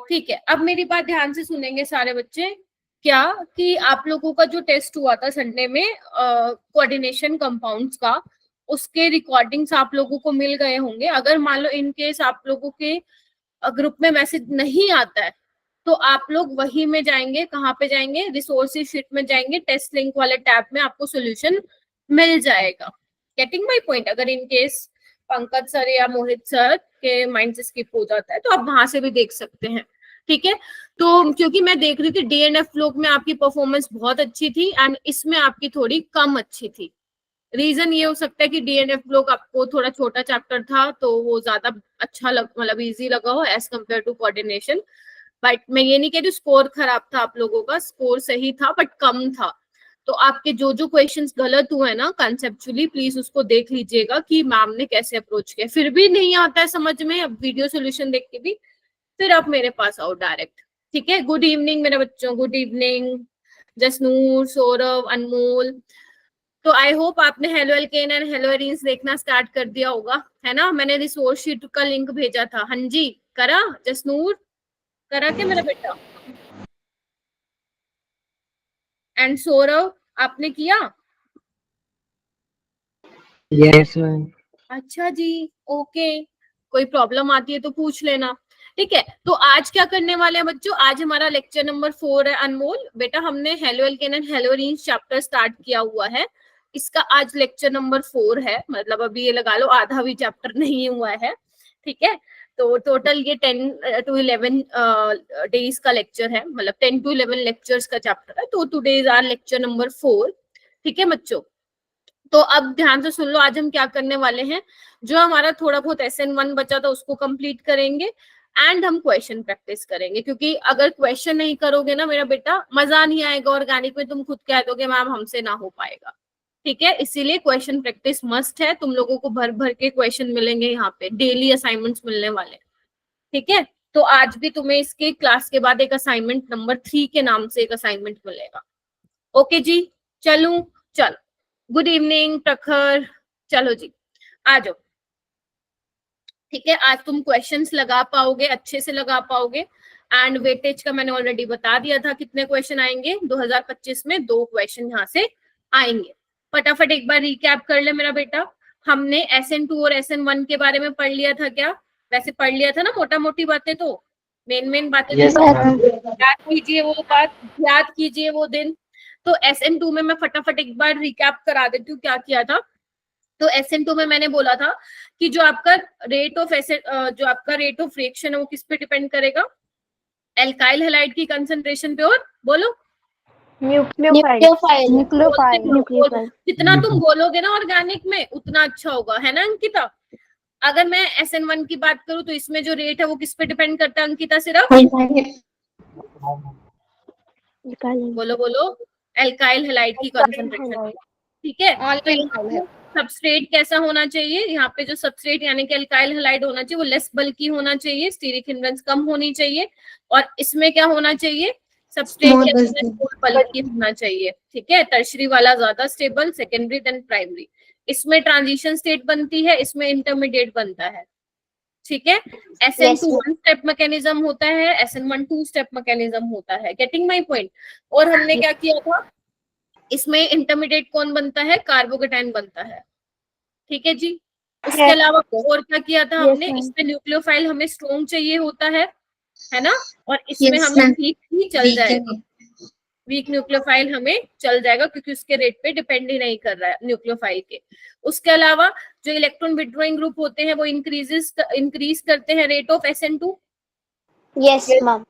ठीक है, अब मेरी बात ध्यान से सुनेंगे सारे बच्चे। क्या कि आप लोगों का जो टेस्ट हुआ था संडे में कोऑर्डिनेशन कंपाउंड्स का, उसके रिकॉर्डिंग्स आप लोगों को मिल गए होंगे। अगर मान लो इन केस आप लोगों के ग्रुप में मैसेज नहीं आता है तो आप लोग वही में जाएंगे, कहाँ पे जाएंगे, रिसोर्सेज शीट में जाएंगे, टेस्ट लिंक वाले टैब में आपको सोल्यूशन मिल जाएगा। Getting my point? अगर इन केस पंकज सर या मोहित सर के माइंड से स्किप हो जाता है तो आप वहां से भी देख सकते हैं। ठीक है, तो क्योंकि मैं देख रही थी डीएनएफ लोग में आपकी परफॉर्मेंस बहुत अच्छी थी एंड इसमें आपकी थोड़ी कम अच्छी थी। रीजन ये हो सकता है कि डीएनएफ लोग आपको थोड़ा छोटा चैप्टर था तो वो ज्यादा अच्छा मतलब इजी लगा हो as compared to coordination. But मैं ये नहीं कह रही स्कोर खराब था आप लोगों का, स्कोर सही था बट कम था। तो आपके जो जो क्वेश्चंस गलत हुए ना कंसेप्चुअली, प्लीज उसको देख लीजिएगा कि मैम ने कैसे अप्रोच किया। फिर भी नहीं आता है समझ में अब वीडियो सोल्यूशन देख के भी, फिर आप मेरे पास आओ डायरेक्ट। ठीक है, गुड इवनिंग मेरे बच्चों, गुड इवनिंग जसनूर, सौरभ, अनमोल। तो आई होप आपने hello alkane and hello arenes देखना स्टार्ट कर दिया होगा, है ना? मैंने रिसोर्स शीट का लिंक भेजा था। हाँ जी, करा जसनूर? करा क्या मेरा बेटा? एंड सौरभ आपने किया? Yes ma'am. अच्छा जी, ओके। कोई प्रॉब्लम आती है तो पूछ लेना। ठीक है, तो आज क्या करने वाले हैं बच्चों? आज हमारा लेक्चर नंबर 4 है। अनमोल बेटा, हमने hello alkane and hello arenes chapter start किया हुआ है, इसका आज लेक्चर नंबर 4 है। मतलब अभी ये लगा लो आधा भी चैप्टर नहीं हुआ है। ठीक है, तो टोटल ये 10 to 11 डेज का लेक्चर है, मतलब 10 to 11 लेक्चर्स का चैप्टर है। तो today is our lecture number 4। ठीक है बच्चों, तो अब ध्यान से सुन लो आज हम क्या करने वाले हैं। जो हमारा थोड़ा बहुत SN1 बचा था उसको कंप्लीट करेंगे एंड हम क्वेश्चन प्रैक्टिस करेंगे, क्योंकि अगर क्वेश्चन नहीं करोगे ना मेरा बेटा मजा नहीं आएगा। ऑर्गेनिक में तुम खुद कह दोगे मैम हमसे ना हो पाएगा। ठीक है, इसीलिए क्वेश्चन प्रैक्टिस मस्ट है। तुम लोगों को भर भर के क्वेश्चन मिलेंगे यहाँ पे, डेली असाइनमेंट्स मिलने वाले। ठीक है, तो आज भी तुम्हें इसके क्लास के बाद एक असाइनमेंट नंबर 3 के नाम से एक असाइनमेंट मिलेगा। ओके जी, चलूं? चलो, गुड इवनिंग प्रखर, चलो जी आ जाओ। ठीक है, आज तुम क्वेश्चंस लगा पाओगे, अच्छे से लगा पाओगे। एंड वेटेज का मैंने ऑलरेडी बता दिया था कितने क्वेश्चन आएंगे 2025 में। 2 क्वेश्चन यहाँ से आएंगे। फटाफट एक बार रिकैप कर ले मेरा बेटा। हमने SN2 और SN1 के बारे में पढ़ लिया था क्या? वैसे पढ़ लिया था ना मोटा मोटी बातें, तो मेन बातें याद कीजिए वो बात, याद कीजिए वो दिन। तो SN2 में मैं फटाफट एक बार रिकैप करा देती हूँ क्या किया था। तो SN2 में मैंने बोला था कि जो आपका रेट ऑफ रिएक्शन है वो किस पे डिपेंड करेगा? एल्काइल हैलाइड की कंसंट्रेशन पे। और बोलो न्यूक्लियोफाइल। जितना तुम बोलोगे ना ऑर्गेनिक में उतना अच्छा होगा, है ना अंकिता? अगर मैं SN1 की बात करूं तो इसमें जो रेट है वो किस पे डिपेंड करता है अंकिता? सिर्फ बोलो एल्काइल हैलाइड की कंसंट्रेशन। ठीक है, तो सबस्ट्रेट कैसा होना चाहिए? यहाँ पे जो सबस्ट्रेट यानी कि एल्काइल हैलाइड होना चाहिए वो लेस बल्की होना चाहिए, स्टीरिक हिंड्रेंस कम होनी चाहिए। और इसमें क्या होना चाहिए? सबस्ट्रेट बल्की होना चाहिए। ठीक है, टर्शरी वाला ज्यादा स्टेबल, सेकेंडरी देन प्राइमरी। इसमें ट्रांजिशन स्टेट बनती है, इसमें इंटरमीडिएट बनता है। ठीक है, SN2 1 स्टेप मैकेनिज्म होता है, SN1 2 स्टेप मैकेनिज्म होता है। Getting my point? और हमने क्या किया था, इसमें इंटरमीडिएट कौन बनता है? कार्बोकेटाइन बनता है। ठीक है जी, उसके अलावा और क्या किया था हमने? इसमें न्यूक्लियोफाइल हमें स्ट्रॉन्ग चाहिए होता है ना? और इसमें हमें वीक ही चल जाएगा, वीक न्यूक्लियोफाइल हमें चल जाएगा क्योंकि उसके रेट पे डिपेंड ही नहीं कर रहा है न्यूक्लियोफाइल के। उसके अलावा जो इलेक्ट्रॉन विड्रॉइंग ग्रुप होते हैं वो इंक्रीज करते हैं rate of SN2। Yes ma'am.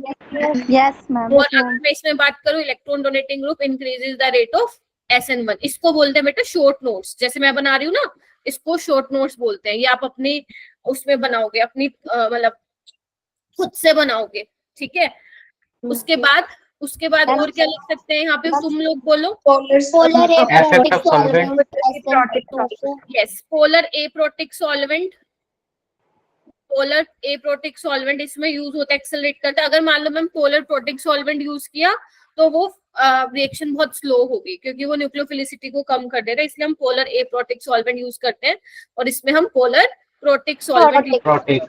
और अगर मैं इसमें बात करूं electron donating group increases the rate of SN1। इसको बोलते हैं बेटा शॉर्ट नोट्स। जैसे मैं बना रही हूँ ना, इसको शॉर्ट नोट्स बोलते हैं। ये आप अपनी उसमें बनाओगे, अपनी मतलब खुद से बनाओगे। ठीक है, उसके बाद और क्या लिख सकते हैं यहाँ पे? तुम लोग बोलो। Polar aprotic solvent. Yes, polar aprotic solvent. Polar aprotic solvent इसमें यूज होता है, एक्सेलरेट करता है। अगर मान लो ma'am polar protic solvent use किया तो वो रिएक्शन बहुत स्लो होगी क्योंकि वो न्यूक्लियोफिलिसिटी को कम कर देता है, इसलिए हम पोलर एप्रोटिक सॉल्वेंट यूज करते हैं और इसमें हम polar protic solvent, Protic.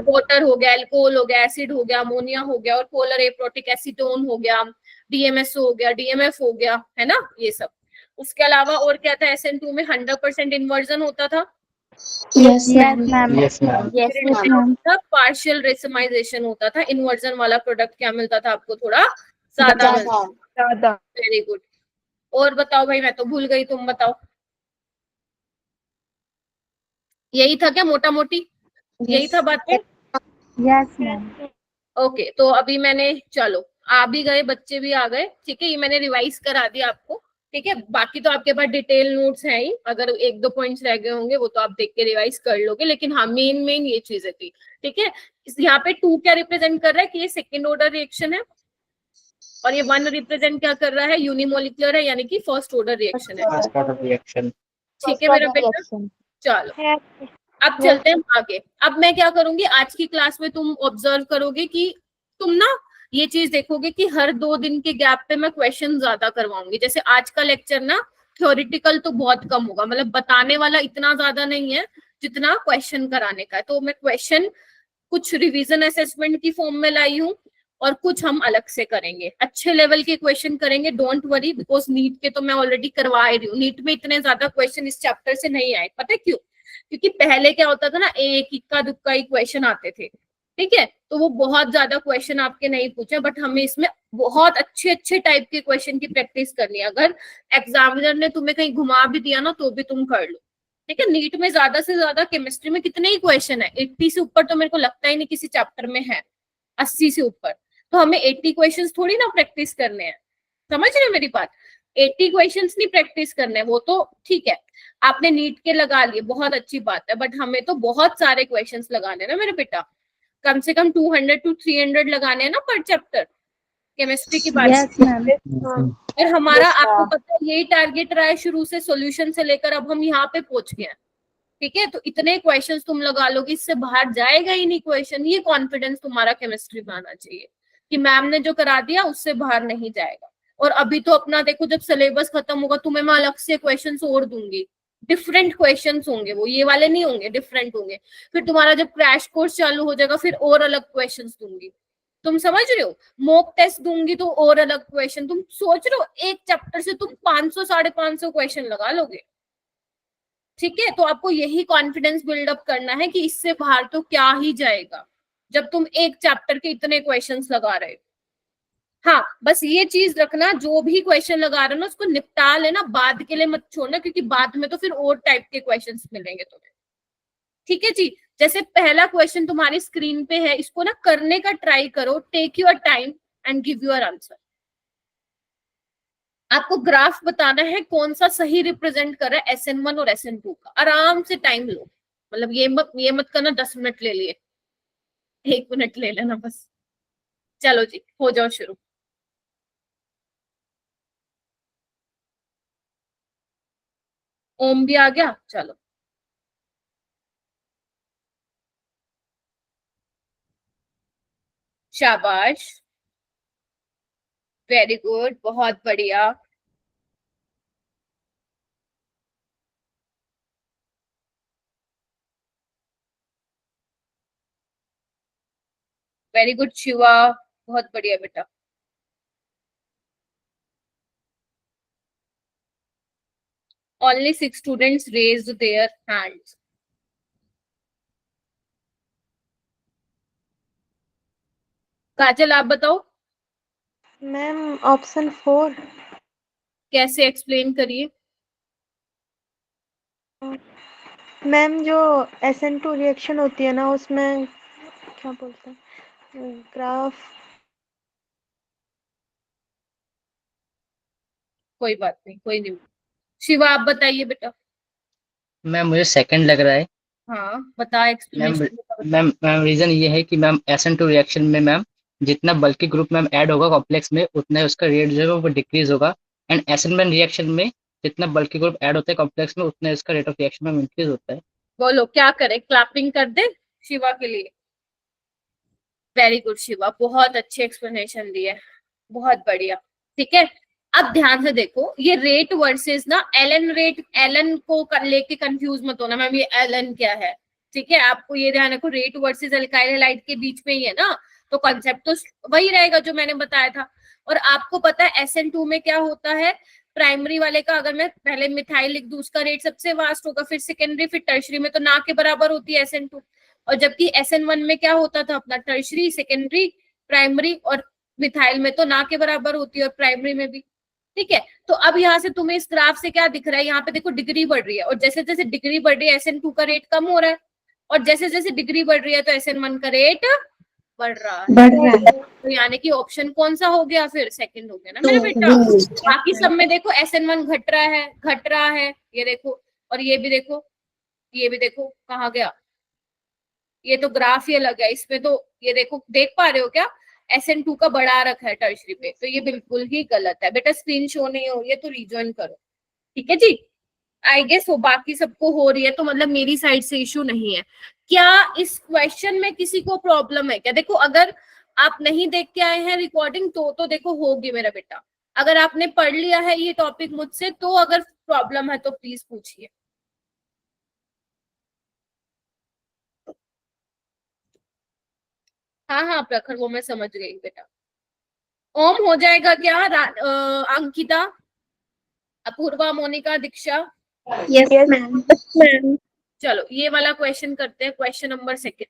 Water हो गया, अल्कोहल हो गया, एसिड हो गया, अमोनिया हो गया, और पोलर एप्रोटिक एसीटोन हो गया, डीएमएसओ हो गया, डीएमएफ हो गया, है ना, ये सब। उसके अलावा और क्या था, SN2 में 100% इन्वर्जन होता था, Yes, ma'am. Yes, ma'am. Yes, ma'am. Partial racemisation होता था, इन्वर्जन वाला प्रोडक्ट क्या मिलता था आपको, थोड़ा ज्यादा मिलता। Very good. और बताओ भाई, मैं तो भूल गई, तुम बताओ। यही था क्या मोटा मोटी, यही था बातें? Yes, ma'am. ओके, तो अभी मैंने, चलो आ भी गए, बच्चे भी आ गए, ठीक है, ये मैंने रिवाइज करा दिया आपको, ठीक है। बाकी तो आपके पास डिटेल नोट्स हैं ही, अगर एक दो पॉइंट्स रह गए होंगे वो तो आप देख के रिवाइज कर लोगे, लेकिन हाँ मेन मेन ये चीजें थी, ठीक है। यहाँ पे 2 क्या रिप्रेजेंट कर रहा है कि ये सेकेंड ऑर्डर रिएक्शन है, और ये 1 रिप्रेजेंट क्या कर रहा है, यूनिमोलिकुलर है, यानी कि फर्स्ट ऑर्डर रिएक्शन है। First order reaction. ठीक है मेरा बेटा, चलो अब चलते हैं आगे। अब मैं क्या करूंगी, आज की क्लास में तुम ऑब्जर्व करोगे कि तुम ना ये चीज देखोगे कि हर 2 दिन के गैप पे मैं क्वेश्चन ज्यादा करवाऊंगी। जैसे आज का लेक्चर ना थ्योरेटिकल तो बहुत कम होगा, मतलब बताने वाला इतना ज्यादा नहीं है जितना क्वेश्चन कराने का है। तो मैं क्वेश्चन कुछ रिवीजन असेसमेंट की फॉर्म में लाई हूँ, और कुछ हम अलग से करेंगे, अच्छे लेवल के क्वेश्चन करेंगे, डोंट वरी, बिकॉज नीट के तो मैं ऑलरेडी करवा रही हूँ। नीट में इतने ज्यादा क्वेश्चन इस चैप्टर से नहीं आए, पता है क्यों? क्योंकि पहले क्या होता था ना, एक इक्का दुक्का ही क्वेश्चन आते थे, ठीक है, तो वो बहुत ज्यादा क्वेश्चन आपके नहीं पूछे, बट हमें इसमें बहुत अच्छे अच्छे टाइप के क्वेश्चन की प्रैक्टिस करनी है। अगर एग्जामिनर ने तुम्हें कहीं घुमा भी दिया ना तो भी तुम कर लो, ठीक है। नीट में ज्यादा से ज्यादा केमिस्ट्री में कितने ही क्वेश्चन है, 80 से ऊपर तो मेरे को लगता ही नहीं किसी चैप्टर में है, 80 से ऊपर। तो हमें 80 क्वेश्चंस थोड़ी ना प्रैक्टिस करने हैं, समझ रहे हो मेरी बात? 80 क्वेश्चंस नहीं प्रैक्टिस करने, वो तो ठीक है आपने नीट के लगा लिए, बहुत अच्छी बात है, बट हमें तो बहुत सारे क्वेश्चंस लगाने ना मेरे बेटा, कम से कम 200 to 300 लगाने हैं ना पर चैप्टर, केमिस्ट्री की बात। Yes, ma'am. और हमारा Yes, आपको ma'am. पता है यही टारगेट रहा है शुरू से, सॉल्यूशन से लेकर अब हम यहाँ पे पहुंच गए हैं, ठीक है। तो इतने क्वेश्चंस तुम लगा लोगे, इससे बाहर जाएगा ही नहीं क्वेश्चन। ये कॉन्फिडेंस तुम्हारा केमिस्ट्री में आना चाहिए कि मैम ने जो करा दिया उससे बाहर नहीं जाएगा। और अभी तो अपना देखो, जब सिलेबस खत्म होगा तुम्हें मैं अलग से क्वेश्चंस और दूंगी, डिफरेंट क्वेश्चंस होंगे, वो ये वाले नहीं होंगे, डिफरेंट होंगे। फिर तुम्हारा जब क्रैश कोर्स चालू हो जाएगा फिर और अलग क्वेश्चंस दूंगी, तुम समझ रहे हो? मॉक टेस्ट दूंगी तो और अलग क्वेश्चन। तुम सोच रहे हो एक चैप्टर से तुम 500 550 क्वेश्चन लगा लोगे, ठीक है। तो आपको यही कॉन्फिडेंस बिल्डअप करना है कि इससे बाहर तो क्या ही जाएगा जब तुम एक चैप्टर के इतने क्वेश्चंस लगा रहे हो। हाँ बस ये चीज रखना, जो भी क्वेश्चन लगा रहे हो ना उसको निपटा लेना, बाद के लिए मत छोड़ना, क्योंकि बाद में तो फिर और टाइप के क्वेश्चंस मिलेंगे तुम्हें, ठीक है जी। जैसे पहला क्वेश्चन तुम्हारी स्क्रीन पे है, इसको ना करने का ट्राई करो, take your time and give your answer. आपको ग्राफ बताना है कौन सा सही रिप्रेजेंट कर रहा है SN1 और SN2 का। आराम से टाइम लो, मतलब ये मत करना 10 मिनट ले लिए, 1 मिनट ले लेना बस। चलो जी, हो जाओ शुरू। ओम भी आ गया, चलो शाबाश, वेरी गुड, बहुत बढ़िया। वेरी गुड शिवा, बहुत बढ़िया बेटा। Only 6 students raised their hands. काजल आप बताओ, मैम ऑप्शन 4। कैसे एक्सप्लेन करिए। मैम जो SN2 रिएक्शन होती है ना उसमें क्या बोलते हैं, ग्राफ। कोई बात नहीं, कोई नहीं। शिवा आप बताइए बेटा। मैम मुझे सेकंड लग रहा है। हाँ बता, ma'am explanation. Ma'am ma'am reason ये है कि मैम SN2 रिएक्शन में मैम जितना बल्कि ग्रुप मैम ऐड होगा कॉम्प्लेक्स में उतना ही उसका रेट जो है वो डिक्रीज होगा, एंड SN1 रिएक्शन में जितना बल्कि ग्रुप ऐड होता है कॉम्प्लेक्स में उतना इसका रेट ऑफ रिएक्शन में इंक्रीज होता है। बोलो क्या करें, क्लैपिंग कर दे शिवा के लिए। वेरी गुड शिवा, बहुत अच्छी एक्सप्लेनेशन दी है, बहुत बढ़िया, ठीक है। अब ध्यान से देखो, ये रेट वर्सेस ना एलन रेट, एलन को लेके कंफ्यूज मत होना मैम ये एलन क्या है, ठीक है, आपको ये ध्यान रखो रेट वर्सेस अल्काइल हैलाइड के बीच में ही है ना, तो कॉन्सेप्ट तो वही रहेगा जो मैंने बताया था। और आपको पता है SN2 में क्या होता है, प्राइमरी वाले का अगर मैं पहले मिथाइल लिख दूं उसका रेट सबसे वास्ट होगा, फिर सेकेंडरी, फिर टर्शरी में तो ना के बराबर होती है SN2। और जबकि SN1 में क्या होता था अपना, टर्शरी, सेकेंडरी, प्राइमरी, और मिथाइल में तो ना के बराबर होती है, और प्राइमरी में भी। ठीक है, तो अब यहाँ से तुम्हें इस ग्राफ से क्या दिख रहा है, यहाँ पे देखो डिग्री बढ़ रही है, और जैसे जैसे डिग्री बढ़ रही है SN2 का रेट कम हो रहा है, और जैसे जैसे डिग्री बढ़ रही है तो SN1 का रेट बढ़ रहा है। बढ़ रहा है। तो यानी कि ऑप्शन कौन सा हो गया, फिर सेकंड हो गया ना मेरा बेटा। बाकी सब में देखो SN1 घट रहा है, घट रहा है, ये देखो, और ये भी देखो, ये भी देखो कहाँ गया, ये तो ग्राफ ही अलग है, इसमें तो ये देखो, देख पा रहे हो क्या, SN2 का बढ़ा रखा है टर्शरी पे, तो ये बिल्कुल ही गलत है बेटा, स्क्रीन शो नहीं हो रही है तो रिजॉइन करो। ठीक है जी, आई गेस वो बाकी सबको हो रही है, तो मतलब मेरी साइड से इशू नहीं है। क्या इस क्वेश्चन में किसी को प्रॉब्लम है क्या? देखो अगर आप नहीं देख के आए हैं रिकॉर्डिंग तो देखो होगी मेरा बेटा, अगर आपने पढ़ लिया है ये टॉपिक मुझसे तो अगर प्रॉब्लम है तो प्लीज पूछिए। हाँ हाँ प्रखर, वो मैं समझ गई बेटा। ओम हो जाएगा क्या? अंकिता, अपूर्वा, मोनिका, दीक्षा? Yes ma'am. चलो ये वाला क्वेश्चन करते हैं, क्वेश्चन नंबर 2।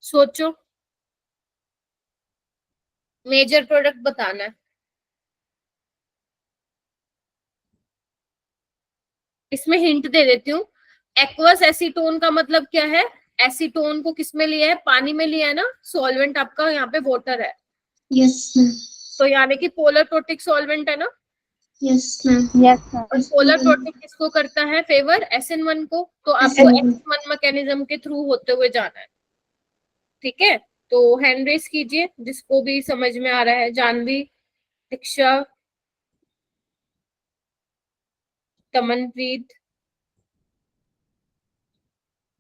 सोचो, मेजर प्रोडक्ट बताना है। इसमें हिंट दे देती हूँ, एक्वस एसीटोन का मतलब क्या है? एसीटोन को किस में लिया है? पानी में लिया है ना, सॉल्वेंट आपका यहाँ पे वाटर है, यस मैम। तो यानी कि पोलर प्रोटिक सॉल्वेंट है ना। Yes ma'am. यस और पोलर प्रोटिक किसको करता है फेवर? SN1 को, तो आपको SN1 मैकेनिज्म के थ्रू होते हुए जाना है। ठीक है, तो हैंड रेस कीजिए जिसको भी समझ में आ रहा है, जानवी, दीक्षा, तमनप्रीत,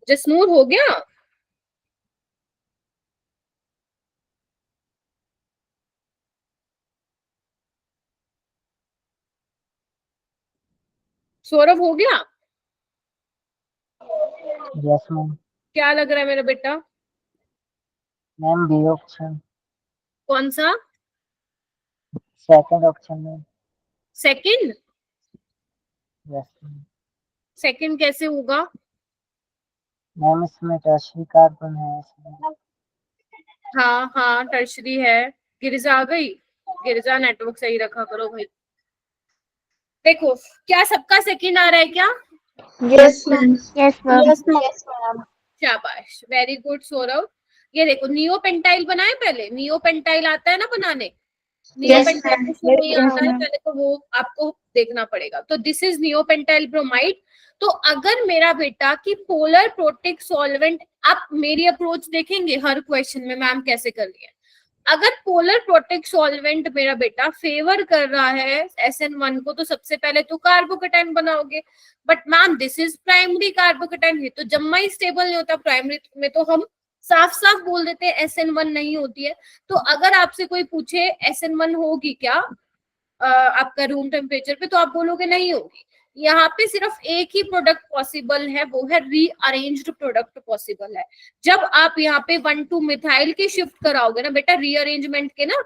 जसनूर हो गया? सौरभ हो गया? Yes ma'am. क्या लग रहा है मेरा बेटा? मैम बी ऑप्शन, कौन सा? सेकंड ऑप्शन में। सेकंड? Yes ma'am. सेकंड कैसे होगा? मैम इसमें टर्शरी कार्बन है इसमें। हाँ हाँ टर्शरी है। गिरिजा आ गई? गिरिजा नेटवर्क सही रखा करो भाई। देखो, क्या सबका सेकंड आ रहा है क्या? Yes ma'am. Yes ma'am. शाबाश, वेरी गुड सौरभ। ये देखो नियोपेंटाइल बनाए पहले, नियोपेंटाइल आता है ना बनाने, नियोपेंटाइल ma'am. किसको नहीं Yes, आता है ma'am. पहले तो वो आपको देखना पड़ेगा। तो दिस इज नियोपेंटाइल ब्रोमाइड। तो अगर मेरा बेटा की पोलर प्रोटिक सॉल्वेंट, आप मेरी अप्रोच देखेंगे हर क्वेश्चन में मैम कैसे कर रही है। अगर पोलर प्रोटिक सॉल्वेंट मेरा बेटा फेवर कर रहा है SN1 को, तो सबसे पहले तो कार्बोकेटाइन बनाओगे, but ma'am this is primary carbocation है, तो जम्मा ही स्टेबल नहीं होता। प्राइमरी में तो हम साफ साफ बोल देते हैं SN1 नहीं होती है। तो अगर आपसे कोई पूछे SN1 होगी क्या आपका रूम टेम्परेचर पे, तो आप बोलोगे नहीं होगी। यहाँ पे सिर्फ एक ही प्रोडक्ट पॉसिबल है, वो है रीअरेंज्ड प्रोडक्ट पॉसिबल है। जब आप यहाँ पे 1,2 मिथाइल की शिफ्ट कराओगे ना बेटा, रीअरेंजमेंट के ना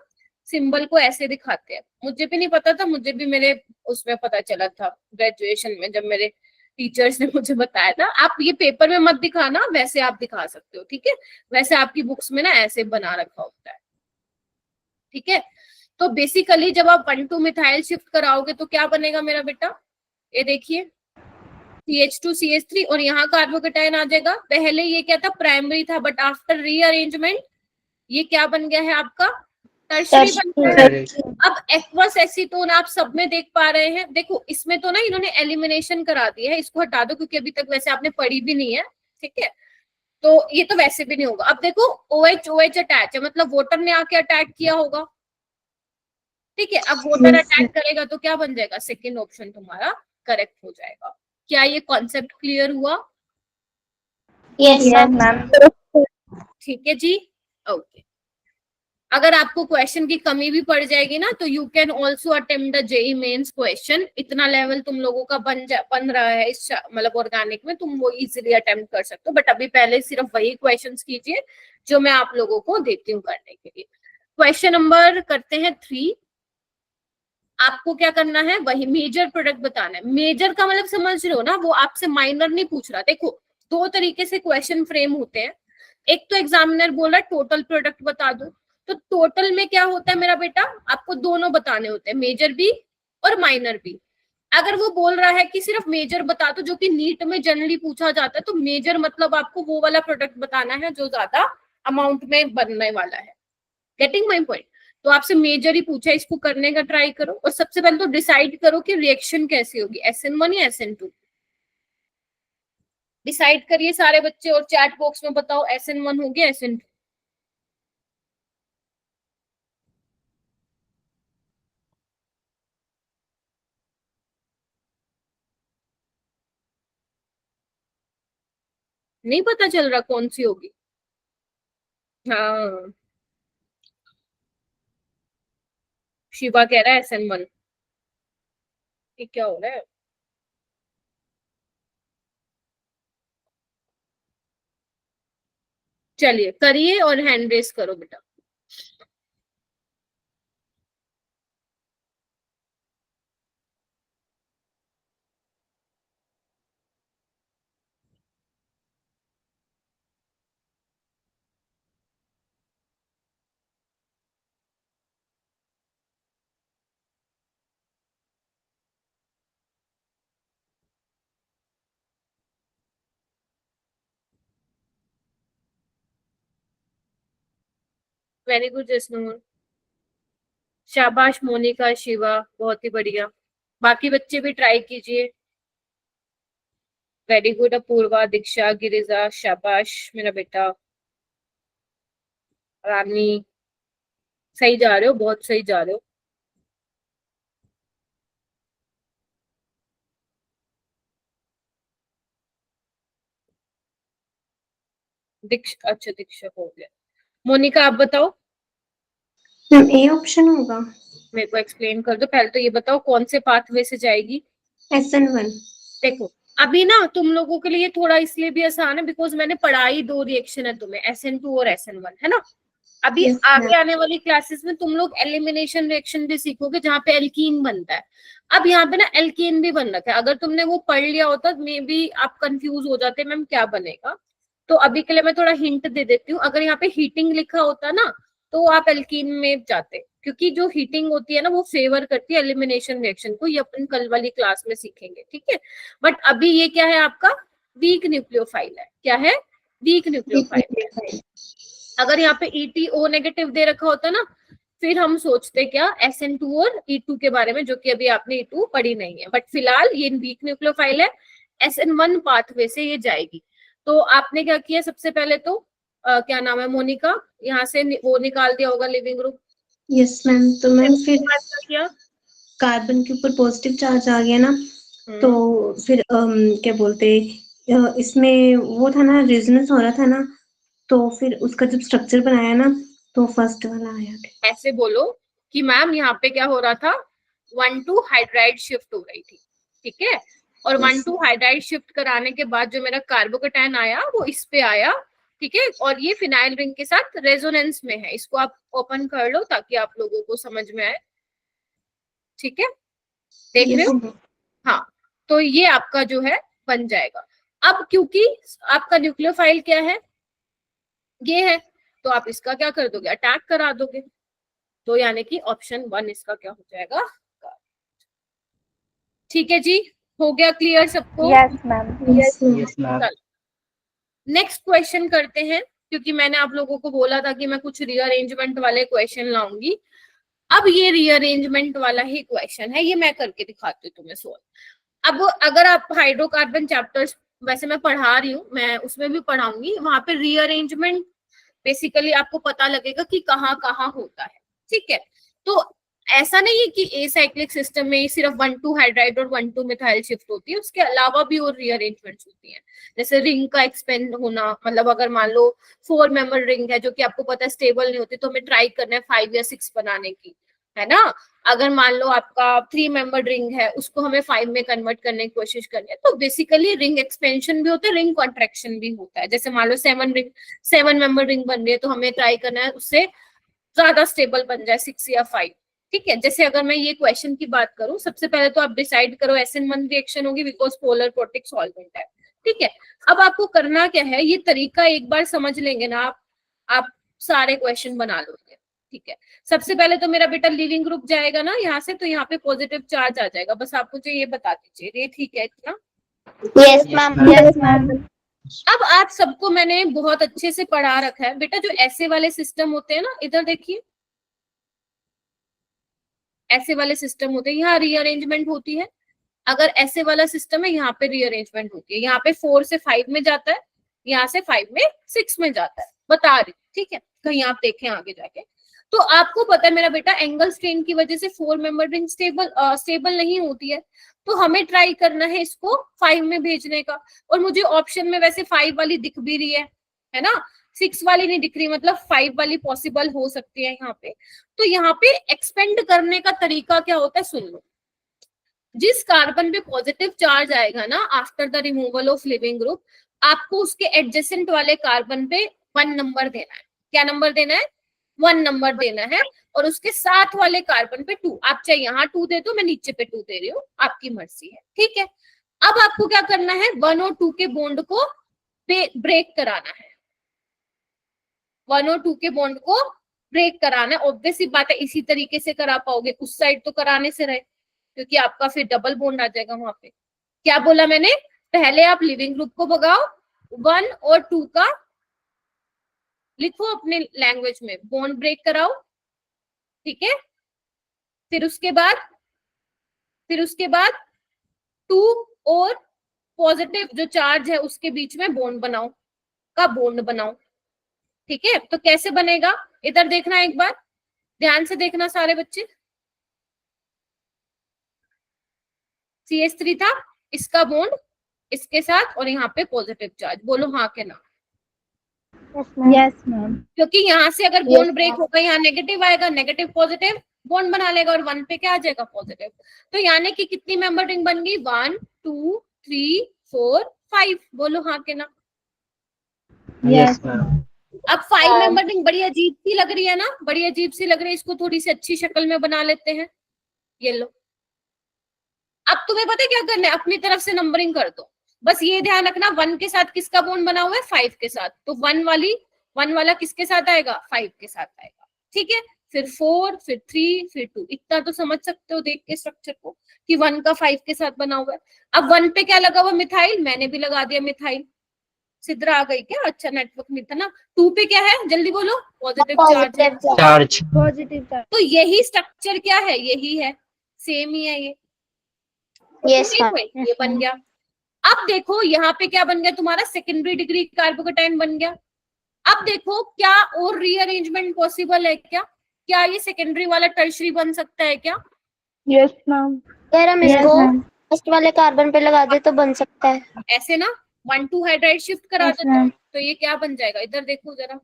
सिंबल को ऐसे दिखाते हैं। मुझे भी नहीं पता था, मुझे भी मेरे उसमें पता चला था ग्रेजुएशन में, जब मेरे टीचर्स ने मुझे बताया था। आप ये पेपर में मत दिखाना, वैसे आप दिखा सकते हो, ठीक है। वैसे आपकी बुक्स में ना ऐसे बना रखा होता है, ठीक है। तो बेसिकली जब आप 1,2 मिथाइल शिफ्ट कराओगे तो क्या बनेगा मेरा बेटा, ये देखिए CH2CH3, और यहाँ कार्बोकेटाइन आ जाएगा। पहले ये क्या था, प्राइमरी था, बट आफ्टर रीअरेंजमेंट ये क्या बन गया है आपका टर्शरी बनता है। Tertiary. अब एक्वस एसीटोन आप सब में देख पा रहे हैं, देखो इसमें तो ना इन्होंने एलिमिनेशन करा दिया है, इसको हटा दो क्योंकि अभी तक वैसे आपने पढ़ी भी नहीं है, ठीक है, तो ये तो वैसे भी नहीं होगा। अब देखो OH OH अटैच है, मतलब वाटर ने आके अटैक किया होगा, ठीक है। अब वाटर Yes, अटैक करेगा तो क्या बन जाएगा, सेकेंड ऑप्शन तुम्हारा करेक्ट हो जाएगा। क्या ये कॉन्सेप्ट क्लियर हुआ? yes, yes ma'am. मैम। ठीक है जी, ओके। अगर आपको क्वेश्चन की कमी भी पड़ जाएगी ना तो you can also attempt the JEE Mains question. इतना लेवल तुम लोगों का बन रहा है इस मतलब ऑर्गेनिक में, तुम वो इजीली अटेम्प्ट कर सकते हो, बट अभी पहले सिर्फ वही क्वेश्चंस कीजिए जो मैं आप लोगों को देती हूँ करने के लिए। क्वेश्चन नंबर करते हैं 3। आपको क्या करना है, वही मेजर प्रोडक्ट बताना है। मेजर का मतलब समझ रहे हो ना, वो आपसे माइनर नहीं पूछ रहा। देखो 2 तरीके से क्वेश्चन फ्रेम होते हैं। एक तो एग्जामिनर बोल रहा है टोटल प्रोडक्ट बता दो, तो टोटल में क्या होता है मेरा बेटा, आपको दोनों बताने होते हैं, मेजर भी और माइनर भी। अगर वो बोल रहा है कि सिर्फ मेजर बता दो, जो कि नीट में जनरली पूछा जाता है, तो मेजर मतलब आपको वो वाला प्रोडक्ट बताना है जो ज्यादा अमाउंट में बनने वाला है। Getting my point? तो आपसे मेजर ही पूछा, इसको करने का ट्राई करो और सबसे पहले तो डिसाइड करो कि रिएक्शन कैसी होगी, SN1 या SN2। डिसाइड करिए सारे बच्चे और चैट बॉक्स में बताओ SN1 होगी SN2। नहीं पता चल रहा कौन सी होगी? हाँ, शिवा कह रहा है SN1। ये क्या हो रहा है? चलिए करिए और हैंड रेस करो बेटा। वेरी गुड जसनूर, शाबाश मोनिका, शिवा, बहुत ही बढ़िया। बाकी बच्चे भी ट्राई कीजिए। वेरी गुड अपूर्वा, दीक्षा, गिरिजा, शाबाश मेरा बेटा। रानी, सही जा रहे हो, बहुत सही जा रहे हो। दीक्षा, अच्छा दीक्षा हो गया। मोनिका आप बताओ। मैम ए ऑप्शन होगा। मेरे को एक्सप्लेन कर दो पहले, तो ये बताओ कौन से पाथवे से जाएगी। SN1। देखो अभी ना तुम लोगों के लिए थोड़ा इसलिए भी आसान है बिकॉज मैंने पढ़ाई 2 रिएक्शन है तुम्हें, SN2 और SN1, है ना। अभी Yes, आगे ma'am. आने वाली क्लासेस में तुम लोग एलिमिनेशन रिएक्शन भी सीखोगे जहाँ पे एल्कीन बनता है। अब यहाँ पे ना एल्कीन भी बन रखा है, अगर तुमने वो पढ़ लिया होता मे बी आप कंफ्यूज हो जाते मैम क्या बनेगा। तो अभी के लिए मैं थोड़ा हिंट दे देती हूँ, अगर यहाँ पे हीटिंग लिखा होता ना तो आप एल्कीन में जाते, क्योंकि जो हीटिंग होती है ना वो फेवर करती है एलिमिनेशन रिएक्शन को, ये अपन कल वाली क्लास में सीखेंगे, ठीक है। बट अभी ये क्या है आपका, वीक न्यूक्लियोफाइल है। क्या है? वीक न्यूक्लियोफाइल है। अगर यहाँ पे ETO नेगेटिव दे रखा होता ना, फिर हम सोचते क्या SN2 और E2 के बारे में, जो कि अभी आपने E2 पढ़ी नहीं है। बट फिलहाल ये वीक न्यूक्लियोफाइल है, SN1 पाथवे से ये जाएगी। तो आपने क्या किया, सबसे पहले तो क्या नाम है मोनिका, यहाँ से वो निकाल दिया होगा लिविंग ग्रुप। Yes ma'am. तो मैम फिर क्या किया? कार्बन के ऊपर पॉजिटिव चार्ज आ गया ना, तो फिर क्या बोलते इसमें वो था ना, रेजोनेंस हो रहा था ना, तो फिर उसका जब स्ट्रक्चर बनाया ना तो फर्स्ट वाला आया। ऐसे बोलो कि मैम यहाँ पे क्या हो रहा था, 1,2 हाइड्राइड शिफ्ट हो रही थी, ठीक है। और 1,2 हाइड्राइड शिफ्ट कराने के बाद जो मेरा कार्बोकेटायन आया वो इस पे आया, ठीक है। और ये फिनाइल रिंग के साथ रेजोनेंस में है, इसको आप ओपन कर लो ताकि आप लोगों को समझ में आए, ठीक है। देख रहे हो? हाँ, तो ये आपका जो है बन जाएगा। अब क्योंकि आपका न्यूक्लियोफाइल क्या है, ये है, तो आप इसका क्या कर दोगे, अटैक करा दोगे। तो यानी कि ऑप्शन 1 इसका क्या हो जाएगा, ठीक है जी। हो गया क्लियर सबको? Yes ma'am. Yes ma'am. Yes, ma'am. Next question करते हैं। क्योंकि मैंने आप लोगों को बोला था कि मैं कुछ रीअरेंजमेंट वाले क्वेश्चन लाऊंगी। अब ये रीअरेंजमेंट वाला ही क्वेश्चन है, ये मैं करके दिखाती हूँ तुम्हें सोल्व। अब अगर आप हाइड्रोकार्बन चैप्टर्स वैसे मैं पढ़ा रही हूँ, मैं उसमें भी पढ़ाऊंगी, वहां पे रीअरेंजमेंट बेसिकली आपको पता लगेगा कि कहाँ कहाँ होता है। ठीक है, तो ऐसा नहीं है कि ए साइक्लिक सिस्टम में सिर्फ 1,2 हाइड्राइड और 1,2 मिथाइल शिफ्ट होती है, उसके अलावा भी और रीअरेंजमेंट्स होती हैं। जैसे रिंग का एक्सपेंड होना, मतलब अगर मान लो 4 मेंबर रिंग है जो कि आपको पता है स्टेबल नहीं होती, तो हमें ट्राई करना है 5 या 6 बनाने की, है ना। अगर मान लो आपका 3 मेंबर रिंग है, उसको हमें 5 में कन्वर्ट करने की कोशिश करनी है। तो बेसिकली रिंग एक्सपेंशन भी होता है, रिंग कॉन्ट्रैक्शन भी होता है। जैसे मान लो 7 मेंबर रिंग बन रही है, तो हमें ट्राई करना है उससे ज्यादा स्टेबल बन जाए 6 या 5। ठीक है, जैसे अगर मैं ये क्वेश्चन की बात करूं, सबसे पहले तो आप डिसाइड करो SN1 रिएक्शन होगी बिकॉज पोलर प्रोटिक सॉल्वेंट है। ठीक है, अब आपको करना क्या है, ये तरीका एक बार समझ लेंगे ना आप सारे क्वेश्चन बना लोगे। ठीक है, सबसे पहले तो मेरा बेटा लिविंग ग्रुप जाएगा ना यहाँ से, तो यहाँ पे पॉजिटिव चार्ज आ जाएगा। बस आप मुझे ये बता दीजिए, ये ठीक है इतना? Yes ma'am, yes ma'am. अब आप सबको मैंने बहुत अच्छे से पढ़ा रखा है बेटा। जो ऐसे वाले सिस्टम होते हैं ना, इधर देखिए, ऐसे वाले सिस्टम होते हैं, यहाँ रीअरेंजमेंट होती है। अगर ऐसे वाला सिस्टम है, यहाँ पे रीअरेंजमेंट होती है। यहाँ पे 4 से 5 में जाता है, यहाँ से 5 में 6 में जाता है, बता रही। ठीक है, कहीं आप देखें आगे जाके। तो आपको पता है मेरा बेटा, एंगल स्ट्रेन की वजह से 4 मेंबर रिंग स्टेबल नहीं होती है, तो हमें ट्राई करना है इसको 5 में भेजने का। और मुझे ऑप्शन में वैसे 5 वाली दिख भी रही है ना, 6 वाली नहीं दिख रही, मतलब 5 वाली पॉसिबल हो सकती है यहाँ पे। तो यहाँ पे एक्सपेंड करने का तरीका क्या होता है, सुन लो। जिस कार्बन पे पॉजिटिव चार्ज आएगा ना after the removal of leaving group, आपको उसके एडजेसेंट वाले कार्बन पे 1 नंबर देना है। क्या नंबर देना है? 1 नंबर देना है। और उसके साथ वाले कार्बन पे 2, आप चाहे यहाँ 2 दे दो, मैं नीचे पे 2 दे रही हूँ, आपकी मर्जी है। ठीक है, अब आपको क्या करना है, 1 और 2 के बॉन्ड को ब्रेक कराना है। 1 और 2 के बॉन्ड को ब्रेक कराना है। ऑब्वियस सी बात है, इसी तरीके से करा पाओगे, उस साइड तो कराने से रहे, क्योंकि आपका फिर डबल बॉन्ड आ जाएगा वहां पे। क्या बोला मैंने? पहले आप लिविंग ग्रुप को भगाओ, 1 और 2 का लिखो अपने लैंग्वेज में, बॉन्ड ब्रेक कराओ। ठीक है, फिर उसके बाद 2 और पॉजिटिव जो चार्ज है उसके बीच में बॉन्ड बनाओ। ठीक है, तो कैसे बनेगा, इधर देखना एक बार, ध्यान से देखना सारे बच्चे। CH3 था, इसका बॉन्ड इसके साथ, और यहाँ पे पॉजिटिव चार्ज। बोलो हाँ के ना? Yes ma'am. क्योंकि यहाँ से अगर बॉन्ड ब्रेक होगा, यहाँ नेगेटिव आएगा, नेगेटिव पॉजिटिव बॉन्ड बना लेगा, और 1 पे क्या आ जाएगा, पॉजिटिव। तो यानी कि कितनी मेंबर रिंग बन गई, 1 2 3 4 5। बोलो हाँ के ना? Yes ma'am. अब 5 मेंबर रिंग बड़ी अजीब सी लग रही है ना, बड़ी अजीब सी लग रही है, इसको थोड़ी सी अच्छी शक्ल में बना लेते हैं। ये लो, अब तुम्हें पता है क्या करना है, अपनी तरफ से नंबरिंग कर दो। बस ये ध्यान रखना, 1 के साथ किसका बॉन्ड बना हुआ है, 5 के साथ। तो 1 वाला किसके साथ आएगा, 5 के साथ आएगा। ठीक है, फिर 4, फिर 3, फिर 2। इतना तो समझ सकते हो देख के स्ट्रक्चर को कि 1 का 5 के साथ बना हुआ है। अब 1 पे क्या लगा हुआ, मिथाइल, मैंने भी लगा दिया मिथाइल। सिद्रा आ गई क्या? अच्छा, नेटवर्क में था ना। 2 पे क्या है, जल्दी बोलो, पॉजिटिव चार्ज। Positive charge. तो यही स्ट्रक्चर क्या है, यही है, सेम ही है ये। यस ये बन गया। अब देखो यहाँ पे क्या बन गया, तुम्हारा सेकेंडरी डिग्री कार्बोकेटाइन बन गया। अब देखो क्या और रीअरेंजमेंट पॉसिबल है क्या ये सेकेंडरी वाला टर्शरी बन सकता है क्या? Yes ma'am. अगर हम इसको फर्स्ट वाले कार्बन पे लगा दे तो बन सकता है। ऐसे ना 1,2 हाइड्राइड शिफ्ट करा दो तो ये क्या बन जाएगा, इधर देखो जरा,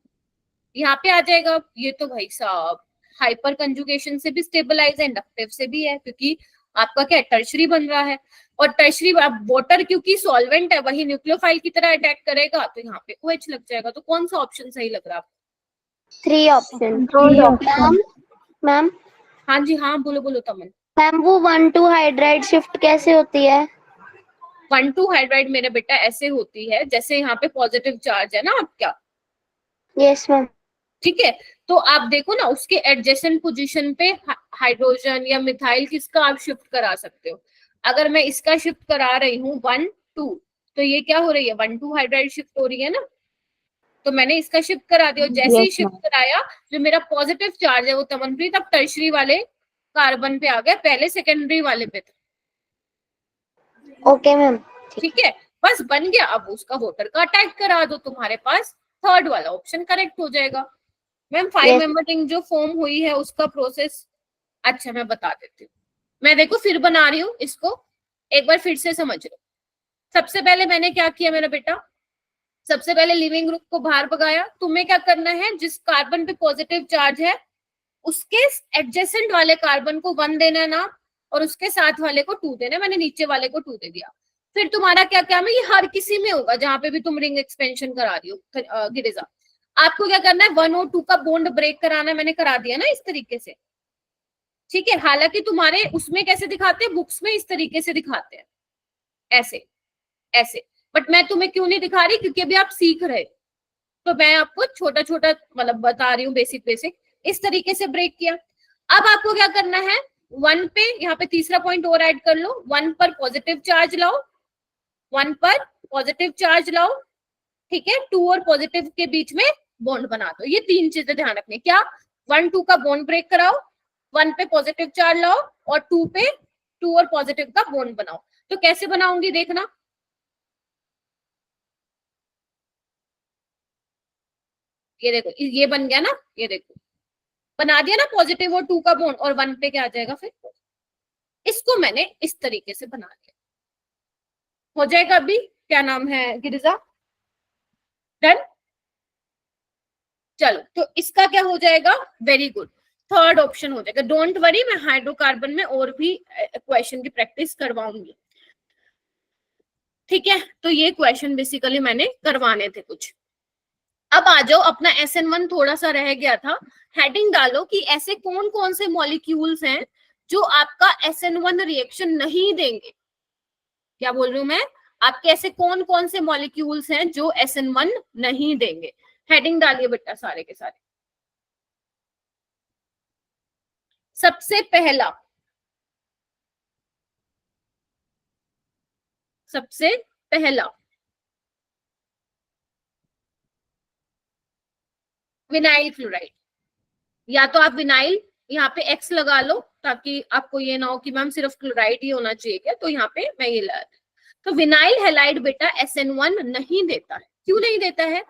यहाँ पे आ जाएगा। ये तो भाई साहब हाइपर कंजुगेशन से भी स्टेबलाइज है, इंडक्टिव से भी है, क्योंकि आपका क्या टर्शरी बन रहा है। और टर्शरी वाटर क्योंकि सॉल्वेंट है, वही न्यूक्लियोफाइल की तरह अटैक करेगा, तो यहाँ पे OH लग जाएगा। तो कौन सा ऑप्शन सही लग रहा है? 3 ऑप्शन। मैम हाँ जी हाँ, बोलो तमन। मैम वो 1,2 हाइड्राइड शिफ्ट कैसे होती है? 1,2 हाइड्राइड मेरे बेटा ऐसे होती है, जैसे यहाँ पे पॉजिटिव चार्ज है ना आपका। Yes ma'am. ठीक है, तो आप देखो ना, उसके एडजेसेंट पोजीशन पे हाइड्रोजन या मिथाइल किसका आप शिफ्ट करा सकते हो। अगर मैं इसका शिफ्ट करा रही हूँ 1 2, तो ये क्या हो रही है, 1,2 हाइड्राइड शिफ्ट हो रही है ना। तो मैंने इसका शिफ्ट करा दिया, और जैसे ही Yes, शिफ्ट ma'am. कराया जो मेरा पॉजिटिव चार्ज है वो तमनप्रीत अब टर्शरी वाले कार्बन पे आ गया, पहले सेकेंडरी वाले पे था। Okay ma'am. ठीक है, बस बन गया। अब उसका वोटर का अटैक करा दो, तुम्हारे पास थर्ड वाला ऑप्शन करेक्ट हो जाएगा। Ma'am 5 Yes. मेंबर रिंग जो फॉर्म हुई है उसका प्रोसेस, अच्छा मैं बता देती हूँ। मैं देखो फिर बना रही हूँ इसको, एक बार फिर से समझ लो। सबसे पहले मैंने क्या किया मेरा बेटा, सबसे पहले लिविंग ग्रुप को बाहर भगाया। तुम्हें क्या करना है, जिस कार्बन पे पॉजिटिव चार्ज है उसके एडजेसेंट वाले कार्बन को 1 देना है ना, और उसके साथ वाले को 2 देना है। मैंने नीचे वाले को 2 दे दिया। फिर तुम्हारा क्या काम है, ये हर किसी में होगा जहां पे भी तुम रिंग एक्सपेंशन करा रही हो गिरिजा। आपको क्या करना है, 1 और 2 का बॉन्ड ब्रेक कराना है, मैंने करा दिया ना इस तरीके से। ठीक है, हालांकि तुम्हारे उसमें कैसे दिखाते हैं, बुक्स में इस तरीके से दिखाते हैं, ऐसे ऐसे, बट मैं तुम्हें क्यों नहीं दिखा रही, क्योंकि अभी आप सीख रहे हो, तो मैं आपको छोटा छोटा मतलब बता रही हूँ, बेसिक बेसिक। इस तरीके से ब्रेक किया। अब आपको क्या करना है, 1 पे, यहाँ पे तीसरा पॉइंट और ऐड कर लो, 1 पर पॉजिटिव चार्ज लाओ, 1 पर पॉजिटिव चार्ज लाओ, ठीक है, 2 और पॉजिटिव के बीच में बॉन्ड बना दो। ये 3 चीजें ध्यान रखनी, क्या, 1 2 का बॉन्ड ब्रेक कराओ, 1 पे पॉजिटिव चार्ज लाओ, और 2 पे 2 और पॉजिटिव का बॉन्ड बनाओ। तो कैसे बनाऊंगी देखना, ये देखो ये बन गया ना, ये देखो बना दिया ना पॉजिटिव और 2 का बॉन्ड, और 1 पे क्या आ जाएगा फिर, इसको मैंने इस तरीके से बना दिया। हो जाएगा अभी, क्या नाम है गिरिजा, डन। चलो तो इसका क्या हो जाएगा, वेरी गुड, थर्ड ऑप्शन हो जाएगा। डोंट वरी, मैं हाइड्रोकार्बन में और भी क्वेश्चन की प्रैक्टिस करवाऊंगी। ठीक है, तो ये क्वेश्चन बेसिकली मैंने करवाने थे कुछ। अब आ जाओ, अपना SN1 थोड़ा सा रह गया था, हेडिंग डालो कि ऐसे कौन कौन से मॉलिक्यूल्स हैं जो आपका SN1 रिएक्शन नहीं देंगे। क्या बोल रही हूं मैं, आपके ऐसे कौन कौन से मॉलिक्यूल्स हैं जो SN1 नहीं देंगे। हेडिंग डालिए बेटा सारे के सारे। सबसे पहला, सबसे पहला विनाइल क्लोराइड। या तो आप विनाइल यहाँ पे X लगा लो, ताकि आपको ये ना हो कि मैम सिर्फ क्लोराइड ही होना चाहिए क्या, तो यहाँ पे मैं ये लगा दी। तो विनाइल हैलाइड बेटा SN1 नहीं देता है। क्यों नहीं देता है,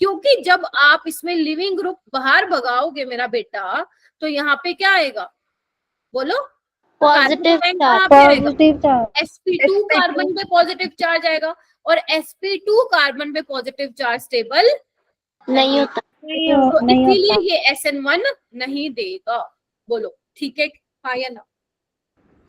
क्योंकि जब आप इसमें लिविंग ग्रुप बाहर भगाओगे मेरा बेटा, तो यहाँ पे क्या आएगा, बोलो, positive positive charge. sp2 carbon पे पॉजिटिव चार्ज आएगा, और sp2 कार्बन पे पॉजिटिव चार्ज स्टेबल नहीं होता। तो इसीलिए ये SN1 नहीं देगा। बोलो ठीक है, हाँ या ना।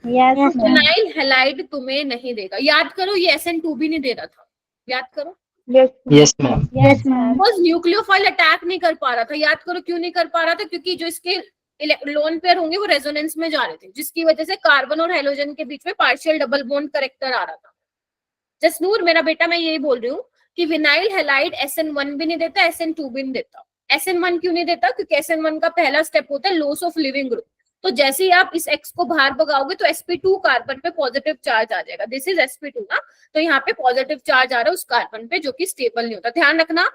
Yes, ma'am. विनाइल हैलाइड तुम्हें नहीं देगा। याद करो ये SN2 भी नहीं दे रहा था, याद करो, yes ma'am. Yes, ma'am. Because nucleophile attack नहीं कर पा रहा था। याद करो क्यों नहीं कर पा रहा था, क्योंकि जो इसके लोन पेयर होंगे वो रेजोनेंस में जा रहे थे, जिसकी वजह से कार्बन और हेलोजन के बीच में पार्शियल डबल बॉन्ड करेक्टर आ रहा था। जसनूर मेरा बेटा, मैं यही बोल रही हूँ कि विनाइल हैलाइड SN1 भी नहीं देता, SN2 भी नहीं देता। SN1 क्यों नहीं देता, क्योंकि SN1 का पहला स्टेप होता है लॉस ऑफ लिविंग ग्रुप। तो जैसे ही आप इस X को बाहर भगाओगे तो sp2 कार्बन पे पॉजिटिव चार्ज आ जाएगा। दिस इज sp2 ना, तो यहाँ पे पॉजिटिव चार्ज आ रहा है उस कार्बन पे, जो कि स्टेबल नहीं होता। ध्यान रखना,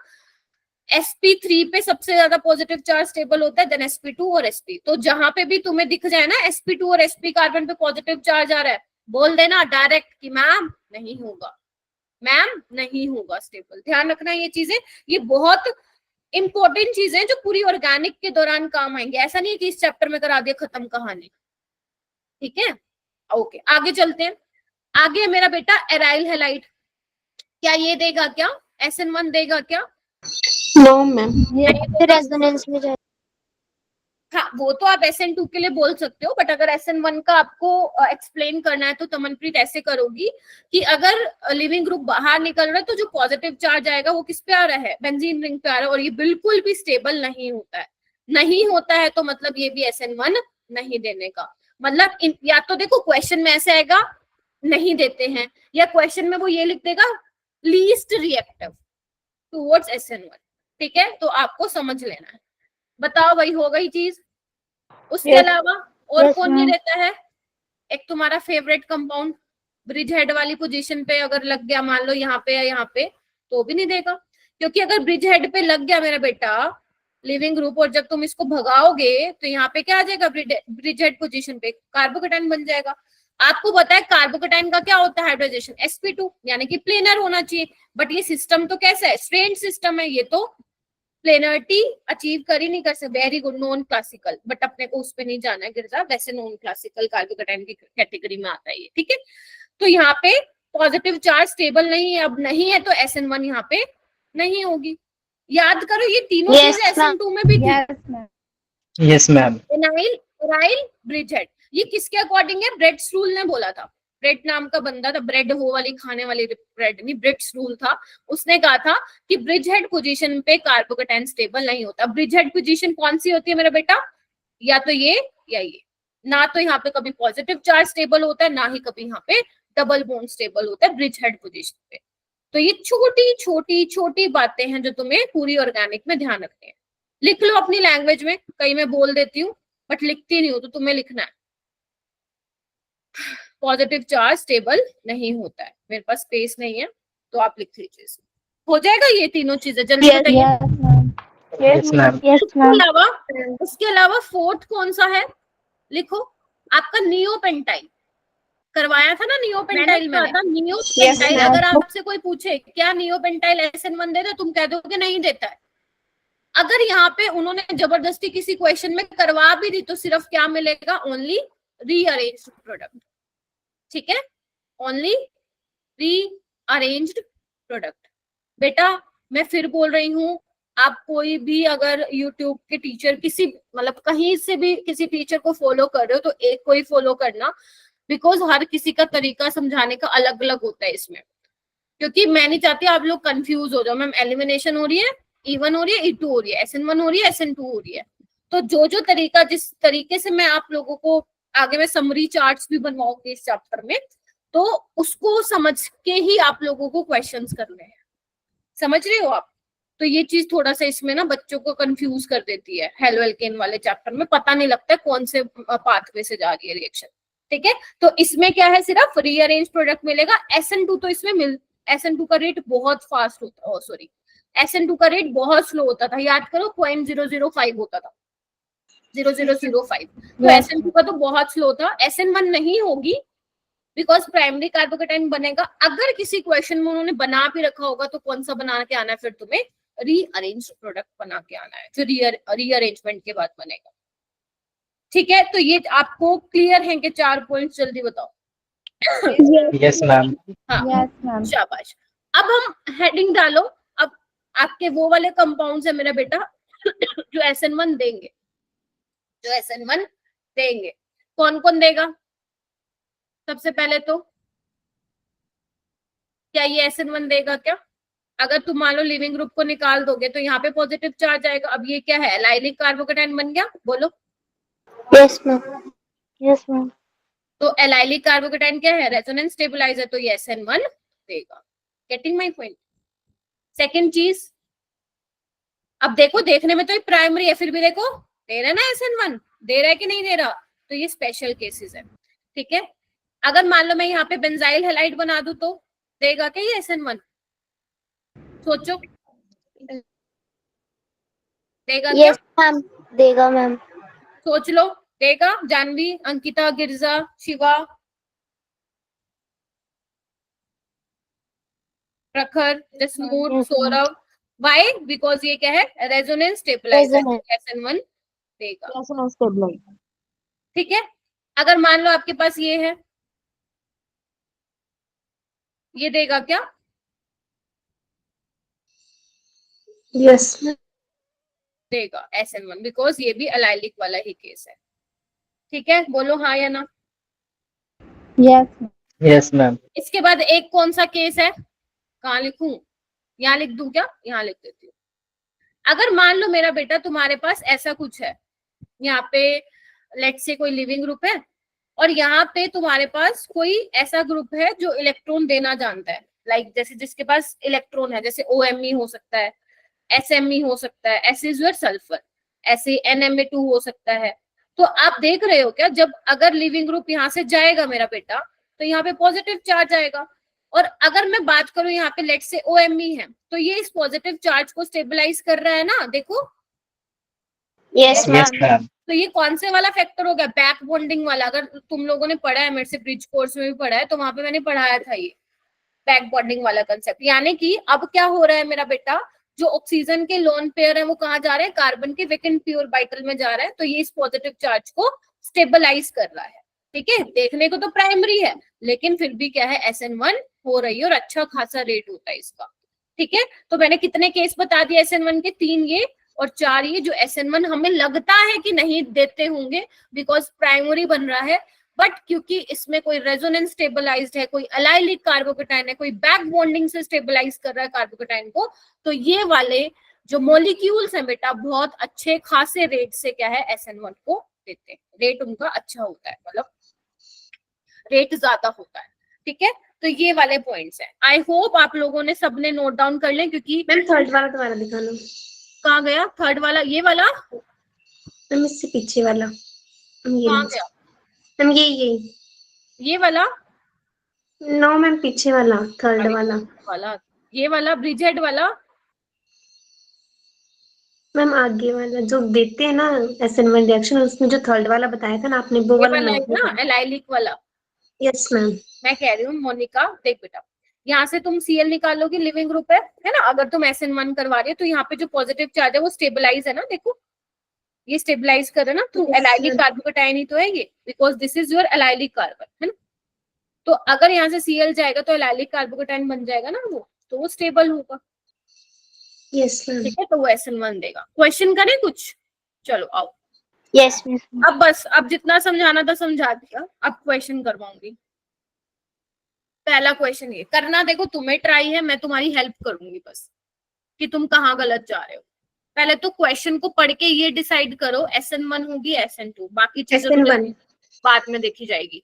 sp3 पे सबसे ज्यादा पॉजिटिव चार्ज स्टेबल होता है, देन sp2 और sp। तो जहां पे भी तुम्हें दिख जाए ना sp2 और sp कार्बन पे पॉजिटिव चार्ज आ रहा है, बोल देना डायरेक्ट कि मैम नहीं होगा, मैम नहीं होगा स्टेबल। ध्यान रखना ये चीजें, ये बहुत इंपॉर्टेंट चीजें हैं जो पूरी ऑर्गेनिक के दौरान काम आएंगे। ऐसा नहीं है कि इस चैप्टर में करा दिया खत्म कहानी। ठीक है, ओके आगे चलते हैं। आगे मेरा बेटा एराइल हैलाइड, क्या ये देगा क्या, SN1 देगा क्या? No ma'am. रेजोनेंस में जाए। हाँ, वो तो आप SN2 के लिए बोल सकते हो, बट अगर SN1 का आपको एक्सप्लेन करना है तो तमनप्रीत ऐसे करोगी कि अगर लिविंग ग्रुप बाहर निकल रहा है तो जो पॉजिटिव चार्ज आएगा वो किस पे आ रहा है, बेंजीन रिंग पे आ रहा है, और ये बिल्कुल भी स्टेबल नहीं होता है। नहीं होता है तो मतलब ये भी SN1 नहीं देने का मतलब या तो देखो क्वेश्चन में ऐसे आएगा नहीं देते हैं, या क्वेश्चन में वो ये लिख देगा लीस्ट रिएक्टिव टुवर्ड्स SN1। ठीक है, तो आपको समझ लेना है। बताओ भाई, हो गई चीज? उसके अलावा और Yes, कौन नहीं ma'am. देता है? एक तुम्हारा फेवरेट कंपाउंड ब्रिज हेड वाली पोजीशन पे अगर लग गया, मान लो यहाँ पे या यहाँ पे, तो भी नहीं देगा, क्योंकि अगर ब्रिज हेड पे लग गया मेरा बेटा लिविंग ग्रुप और जब तुम इसको भगाओगे तो यहाँ पे क्या आ जाएगा, ब्रिज हेड पोजीशन पे कार्बोकेटाइन बन जाएगा। आपको पता है कार्बोकेटाइन का क्या होता है हाइब्रिडाइजेशन, sp2 यानी कि प्लेनर होना चाहिए, बट ये सिस्टम तो कैसा है, स्ट्रेंड सिस्टम है, ये तो प्लेनरिटी अचीव कर ही नहीं कर सकते। Very good, non classical, but अपने को उस पे नहीं जाना है गिरजा, वैसे नॉन क्लासिकल कार्बोकेटाइन की कैटेगरी में आता है ये, ठीक है। तो यहाँ पे पॉजिटिव चार्ज स्टेबल नहीं है, अब नहीं है तो SN1 यहाँ पे नहीं होगी। याद करो ये तीनों Yes, चीजें SN2 में भी थी, यस मैम। एनाइल, एराइल, ब्रिजहेड। ये किसके अकॉर्डिंग है, ब्रेड्स रूल ने बोला था। ब्रेड नाम का बंदा था, ब्रेड हो वाली खाने वाली ब्रेड नहीं, ब्रेड्स रूल था, उसने कहा था कि ब्रिजहेड पोजीशन पे कार्बोकेटाइन स्टेबल नहीं होता। ब्रिजहेड पोजीशन कौन सी होती है मेरा बेटा, या तो ये या ये, ना तो यहाँ पे कभी पॉजिटिव चार्ज स्टेबल होता है, ना ही कभी यहाँ पे डबल बॉन्ड स्टेबल होता है ब्रिजहेड पोजीशन पे। तो ये छोटी छोटी छोटी बातें हैं जो तुम्हें पूरी ऑर्गेनिक में ध्यान रखनी है। लिख लो अपनी लैंग्वेज में, कहीं मैं बोल देती हूँ बट लिखती नहीं हूँ, तो तुम्हें लिखना है पॉजिटिव चार्ज स्टेबल नहीं होता है। मेरे पास स्पेस नहीं है तो आप लिख लीजिए, हो जाएगा ये तीनों चीजें, जल्दी बताइए। Yes ma'am. उसके अलावा फोर्थ कौन सा है, लिखो, आपका नियोपेंटाइल करवाया था ना, नियोपेंटाइल मैंने नियोपेंटाइल। अगर आपसे कोई पूछे क्या नियोपेंटाइल SN1 देता है, तुम कह दोगे नहीं देता है। अगर यहाँ पे उन्होंने जबरदस्ती किसी क्वेश्चन में करवा भी दी तो सिर्फ क्या मिलेगा, ओनली रीअरेंज्ड प्रोडक्ट, ठीक है, ओनली रीअरेंज्ड प्रोडक्ट। बेटा मैं फिर बोल रही हूँ, आप कोई भी अगर YouTube के टीचर किसी मतलब कहीं से भी किसी टीचर को फॉलो कर रहे हो तो एक को ही फॉलो करना, बिकॉज हर किसी का तरीका समझाने का अलग अलग होता है इसमें, क्योंकि मैं नहीं चाहती आप लोग कंफ्यूज हो जाओ। मैम एलिमिनेशन हो रही है, E1 हो रही है, E2 हो रही है, SN1 हो रही है, SN2 हो रही है, तो जो तरीका जिस तरीके से मैं आप लोगों को आगे में समरी चार्ट्स भी बनवाऊंगी इस चैप्टर में, तो उसको समझ के ही आप लोगों को क्वेश्चंस करने हैं, समझ रहे हो आप। तो ये चीज थोड़ा सा इसमें ना बच्चों को कंफ्यूज कर देती है, हेलो एल्केन वाले चैप्टर में पता नहीं लगता है कौन से पाथवे से जा रही है रिएक्शन, ठीक है। तो इसमें क्या है, सिर्फ रीअरेंज प्रोडक्ट मिलेगा। SN2 तो इसमें SN2 का रेट बहुत फास्ट होता, सॉरी SN2 का रेट बहुत स्लो होता था, याद करो 0.005 होता था, 0005। तो SN2 का तो बहुत स्लो था। SN1 नहीं होगी बिकॉज प्राइमरी कार्बोकेटाइन बनेगा। अगर किसी क्वेश्चन में उन्होंने बना भी रखा होगा तो कौन सा बना के आना है, फिर तुम्हें रीअरेंज प्रोडक्ट बना के आना है, फिर रीअरेंजमेंट के बाद बनेगा, ठीक है। तो ये आपको क्लियर है कि 4 पॉइंट्स, जल्दी बताओ। Yes ma'am. हाँ शाबाश। अब हम हेडिंग डालो। अब आपके वो वाले कंपाउंड्स है मेरा बेटा जो SN1 देंगे, जो SN1 देंगे, कौन कौन देगा। सबसे पहले तो क्या ये SN1 देगा क्या, अगर तुम मान लो लिविंग ग्रुप को निकाल दोगे तो यहाँ पे पॉजिटिव चार्ज आएगा। अब ये क्या है, एलाइलिक कार्बोकेटाइन बन गया, बोलो। Yes ma'am, yes ma'am. तो एलाइलिक कार्बोकेटाइन क्या है, रेजोनेंस स्टेबलाइजर, तो ये SN1 देगा। Getting my point. सेकंड चीज, अब देखो देखने में तो ये प्राइमरी है, फिर भी देखो दे रहा है ना SN1, दे रहा है कि नहीं दे रहा, तो ये स्पेशल केसेस है, ठीक है। अगर मान लो मैं यहाँ पे बेंजाइल हैलाइड बना दूं तो देगा क्या ये SN1, सोचो देगा क्या। यस मैम, देगा मैम। सोच लो, देगा। जानवी, अंकिता, गिरजा, शिवा, प्रखर, जसमूर, सौरभ। वाई, बिकॉज ये क्या है, रेजोनेंस स्टेबलाइजर, SN1 देगा, ठीक है। अगर मान लो आपके पास ये है, ये देगा क्या, यस देगा SN1, बिकॉज ये भी एलाइलिक वाला ही केस है, ठीक है। बोलो हाँ या ना। Yes ma'am. इसके बाद एक कौन सा केस है, कहाँ लिखूं, यहाँ लिख दूं क्या, यहाँ लिख देती हूँ। अगर मान लो मेरा बेटा तुम्हारे पास ऐसा कुछ है, यहाँ पे लेट्स से कोई लिविंग ग्रुप है और यहाँ पे तुम्हारे पास कोई ऐसा ग्रुप है जो इलेक्ट्रॉन देना जानता है, लाइक जैसे जिसके पास इलेक्ट्रॉन है, जैसे OMe हो सकता है, SMe हो सकता है, एसिड सल्फर, ऐसे NMa2 हो सकता है। तो आप देख रहे हो क्या, जब अगर लिविंग ग्रुप यहाँ से जाएगा मेरा बेटा तो यहाँ पे पॉजिटिव चार्ज आएगा, और अगर मैं बात करूं यहाँ पे लेट से OMe है, तो ये इस पॉजिटिव चार्ज को स्टेबलाइज कर रहा है ना, देखो। Yes yes ma'am. मैम। तो ये कौन से वाला फैक्टर हो गया, बैक बॉन्डिंग वाला। अगर तुम लोगों ने पढ़ा है, मेरे से ब्रिज कोर्स में भी पढ़ा है, तो वहां पे मैंने पढ़ाया था ये बैक बॉन्डिंग वाला कंसेप्ट। यानी कि अब क्या हो रहा है मेरा बेटा, जो ऑक्सीजन के लोन पेयर है वो कहाँ जा रहे हैं, कार्बन के वेकेंट पी ऑर्बिटल में जा रहा है। तो ये इस पॉजिटिव चार्ज को स्टेबलाइज कर रहा है। ठीक है, देखने को तो प्राइमरी है, लेकिन फिर भी क्या है, SN1 हो रही है और अच्छा खासा रेट होता है इसका। ठीक है, तो मैंने कितने केस बता दिए SN1 के, 3 ये और 4 ये, जो SN1 हमें लगता है कि नहीं देते होंगे बिकॉज प्राइमरी बन रहा है, बट क्योंकि इसमें कोई रेजोनेंस स्टेबलाइज्ड है, कोई एलाइलिक कार्बोकेटाइन है, कोई बैक बॉन्डिंग से स्टेबलाइज कर रहा है कार्बोकेटाइन को, तो ये वाले जो मॉलिक्यूल्स हैं बेटा बहुत अच्छे खासे रेट से क्या है SN1 को देते हैं। रेट उनका अच्छा होता है, मतलब रेट ज्यादा होता है। ठीक है, तो ये वाले पॉइंट्स हैं। आई होप आप लोगों ने सबने नोट डाउन कर लें, क्योंकि मैम थर्ड वाला दोबारा दिखाना। कहाँ गया थर्ड वाला, ये वाला मैम इससे पीछे वाला, ये कहाँ गया, मैम ये वाला नो मैम, पीछे वाला थर्ड वाला। वाला, ये वाला ब्रिजेड वाला, मैम आगे वाला जो देते हैं ना SN1 रिएक्शन, उसमें जो थर्ड वाला बताया था ना आपने, वो ये वाला वाला है नोट ना नहीं। एलाइलिक वाला। Yes ma'am. मैं कह रही हूँ मोनिका, देख बेटा, यहाँ से तुम Cl निकालोगी, लिविंग ग्रुप है ना। अगर तुम SN1 करवा रही हो तो यहाँ पे जो पॉजिटिव चार्ज है वो स्टेबलाइज है ना, देखो ये स्टेबलाइज कर रहा है ना, तो Yes, एलाइलिक ma'am. कार्बोकेटाइन ही तो है ये, because this is your allylic carbon, है ना। तो अगर यहाँ से Cl जाएगा तो एलाइलिक कार्बोकेटाइन बन जाएगा ना वो, तो वो स्टेबल होगा। Yes ma'am. ठीक है, तो वो SN1 देगा। क्वेश्चन करें कुछ, चलो आओ। यस। अब बस, अब जितना समझाना था समझा दिया, अब क्वेश्चन करवाऊंगी। पहला क्वेश्चन ये करना, देखो तुम्हें ट्राई है, मैं तुम्हारी हेल्प करूंगी बस कि तुम कहाँ गलत जा रहे हो। पहले तो क्वेश्चन को पढ़ के ये डिसाइड करो SN1 होगी SN2, बाकी चीजें तो SN1 बाद में देखी जाएगी।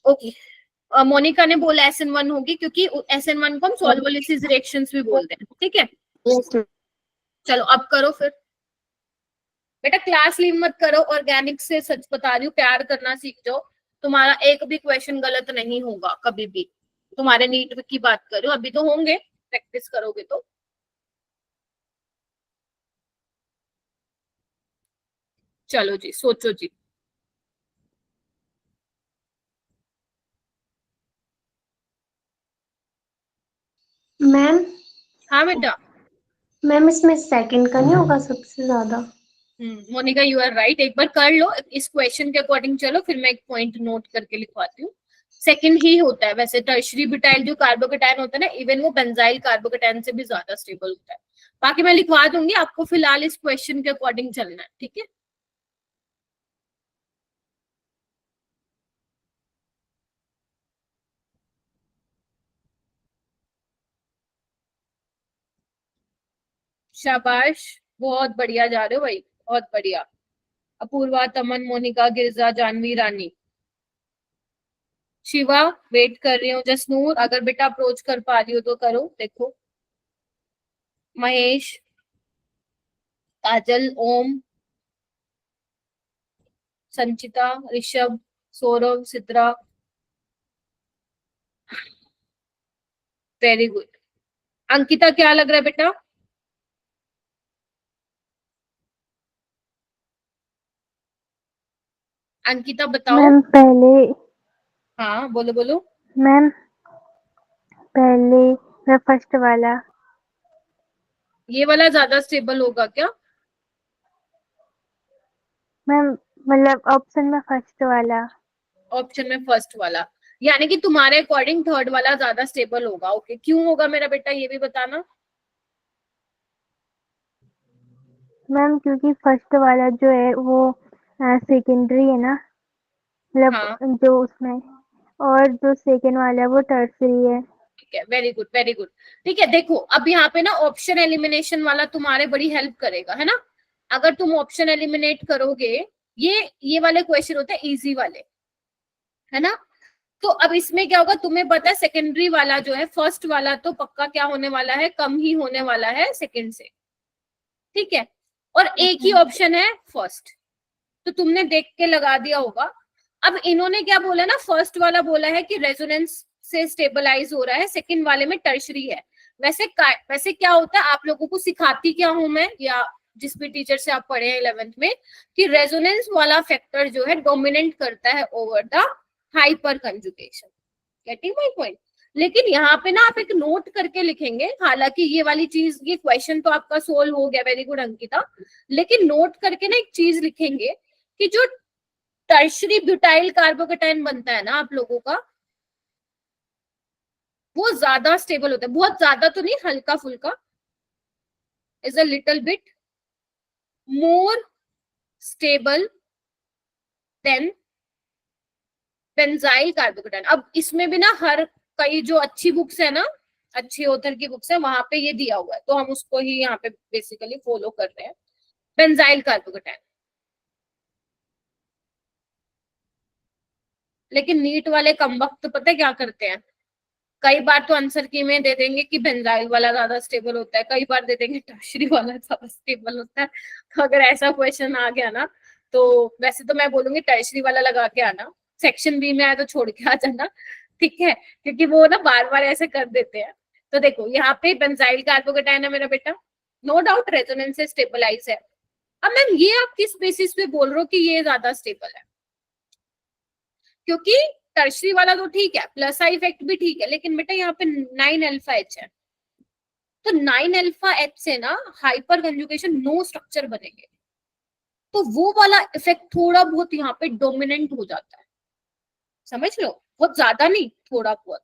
ओके, मोनिका ने बोला SN1 होगी, क्योंकि SN1 को हम सॉल्वोलिसिस रिएक्शंस भी बोलते हैं। ठीक है, यस। चलो अब करो फिर। बेटा क्लास लीव मत करो, ऑर्गेनिक से सच बता रही हूँ, प्यार करना सीख जाओ। तुम्हारा एक भी क्वेश्चन गलत नहीं होगा कभी भी। तुम्हारे नीट की बात कर रही हूँ, अभी तो होंगे, प्रैक्टिस करोगे तो। चलो जी, सोचो जी। मैम। हाँ बेटा। मैम इसमें सेकंड का नहीं होगा सबसे ज्यादा? मोनिका यू आर राइट, एक बार कर लो इस क्वेश्चन के अकॉर्डिंग। चलो फिर मैं एक पॉइंट नोट करके लिखवाती हूँ। सेकंड ही होता है वैसे। टर्शरी ब्यूटाइल जो कार्बोकेटाइन होता है ना, इवन वो बेंजाइल कार्बोकेटाइन से भी ज्यादा स्टेबल होता है। बाकी मैं लिखवा दूंगी, आपको फिलहाल इस क्वेश्चन के अकॉर्डिंग चलना है। ठीक है, शाबाश, बहुत बढ़िया जा रहे हो भाई, बहुत बढ़िया। अपूर्वा, तमन, मोनिका, गिरजा, जानवी, रानी, शिवा वेट कर रही हूँ। जसनूर अगर बेटा अप्रोच कर पा रही हो तो करो, देखो। महेश, काजल, ओम, संचिता, ऋषभ, सौरभ, सिद्रा, वेरी गुड। अंकिता क्या लग रहा है बेटा? अंकिता बताओ। मैम पहले हाँ बोलो बोलो। मैम पहले मैं फर्स्ट वाला। ये वाला ज्यादा स्टेबल होगा क्या? मैम मतलब ऑप्शन में फर्स्ट वाला। ऑप्शन में फर्स्ट वाला, यानी कि तुम्हारे अकॉर्डिंग थर्ड वाला ज्यादा स्टेबल होगा। ओके, क्यों होगा मेरा बेटा ये भी बताना। मैम क्योंकि फर्स्ट वाला जो है वो सेकेंडरी है ना, मतलब हाँ जो उसमें, और जो सेकेंड वाला है वो टर्सरी है। ठीक है, वेरी गुड वेरी गुड। ठीक है, देखो अब यहाँ पे ना ऑप्शन एलिमिनेशन वाला तुम्हारे बड़ी हेल्प करेगा, है ना। अगर तुम ऑप्शन एलिमिनेट करोगे, ये वाले क्वेश्चन होते हैं इजी वाले, है ना। तो अब इसमें क्या होगा, तुम्हें पता है सेकेंडरी वाला जो है, फर्स्ट वाला तो पक्का क्या होने वाला है, कम ही होने वाला है सेकेंड से। ठीक है, और एक ही ऑप्शन है फर्स्ट, तो तुमने देख के लगा दिया होगा। अब इन्होंने क्या बोला ना, फर्स्ट वाला बोला है कि रेजोनेंस से स्टेबलाइज हो रहा है, सेकंड वाले में टर्शरी है। वैसे क्या होता है, आप लोगों को सिखाती क्या हूं मैं, या जिस भी टीचर से आप पढ़े हैं 11th में, कि रेजोनेंस वाला फैक्टर जो है डोमिनेट करता है over the hyper conjugation. Getting my point? लेकिन यहाँ पे ना आप एक नोट करके लिखेंगे, हालांकि ये वाली चीज, ये क्वेश्चन तो आपका सोल्व हो गया, वेरी गुड अंकिता, लेकिन नोट करके ना एक चीज लिखेंगे कि जो टर्शरी ब्यूटाइल कार्बोकेटाइन बनता है ना आप लोगों का, वो ज्यादा स्टेबल होता है, बहुत ज्यादा तो नहीं, हल्का फुल्का, is a little bit more stable then benzyl carbocation. अब इसमें भी ना हर कई जो अच्छी बुक्स है ना, अच्छी ऑथर की बुक्स है, वहां पे ये दिया हुआ है, तो हम उसको ही यहाँ पे बेसिकली फॉलो कर रहे हैं, बेंजाइल कार्बोकेटाइन। लेकिन नीट वाले कमबख्त पता है क्या करते हैं, कई बार तो आंसर की में दे देंगे कि बेंजाइल वाला ज्यादा स्टेबल होता है, कई बार दे देंगे टर्शरी वाला ज्यादा स्टेबल होता है। तो अगर ऐसा क्वेश्चन आ गया ना, तो वैसे तो मैं बोलूंगी टर्शरी वाला लगा के आना, सेक्शन बी में आए तो छोड़ के आ जाना, ठीक है, क्योंकि वो ना बार बार ऐसे कर देते हैं। तो देखो यहाँ पे बेंजाइल कार्बोकेटाइन है मेरा बेटा, नो डाउट रेजोनेंस से स्टेबलाइज है। अब मैम ये आप किस बेसिस पे बोल रहे हो कि ये ज्यादा स्टेबल है? क्योंकि टर्शरी वाला तो ठीक है, प्लस आई इफेक्ट भी ठीक है, लेकिन बेटा यहाँ पे 9 अल्फा एच है, तो 9 अल्फा एच से ना हाइपर कंजुगेशन नो स्ट्रक्चर बनेंगे, तो वो वाला इफेक्ट थोड़ा बहुत यहाँ पे डोमिनेंट हो जाता है, समझ लो, बहुत ज्यादा नहीं, थोड़ा बहुत।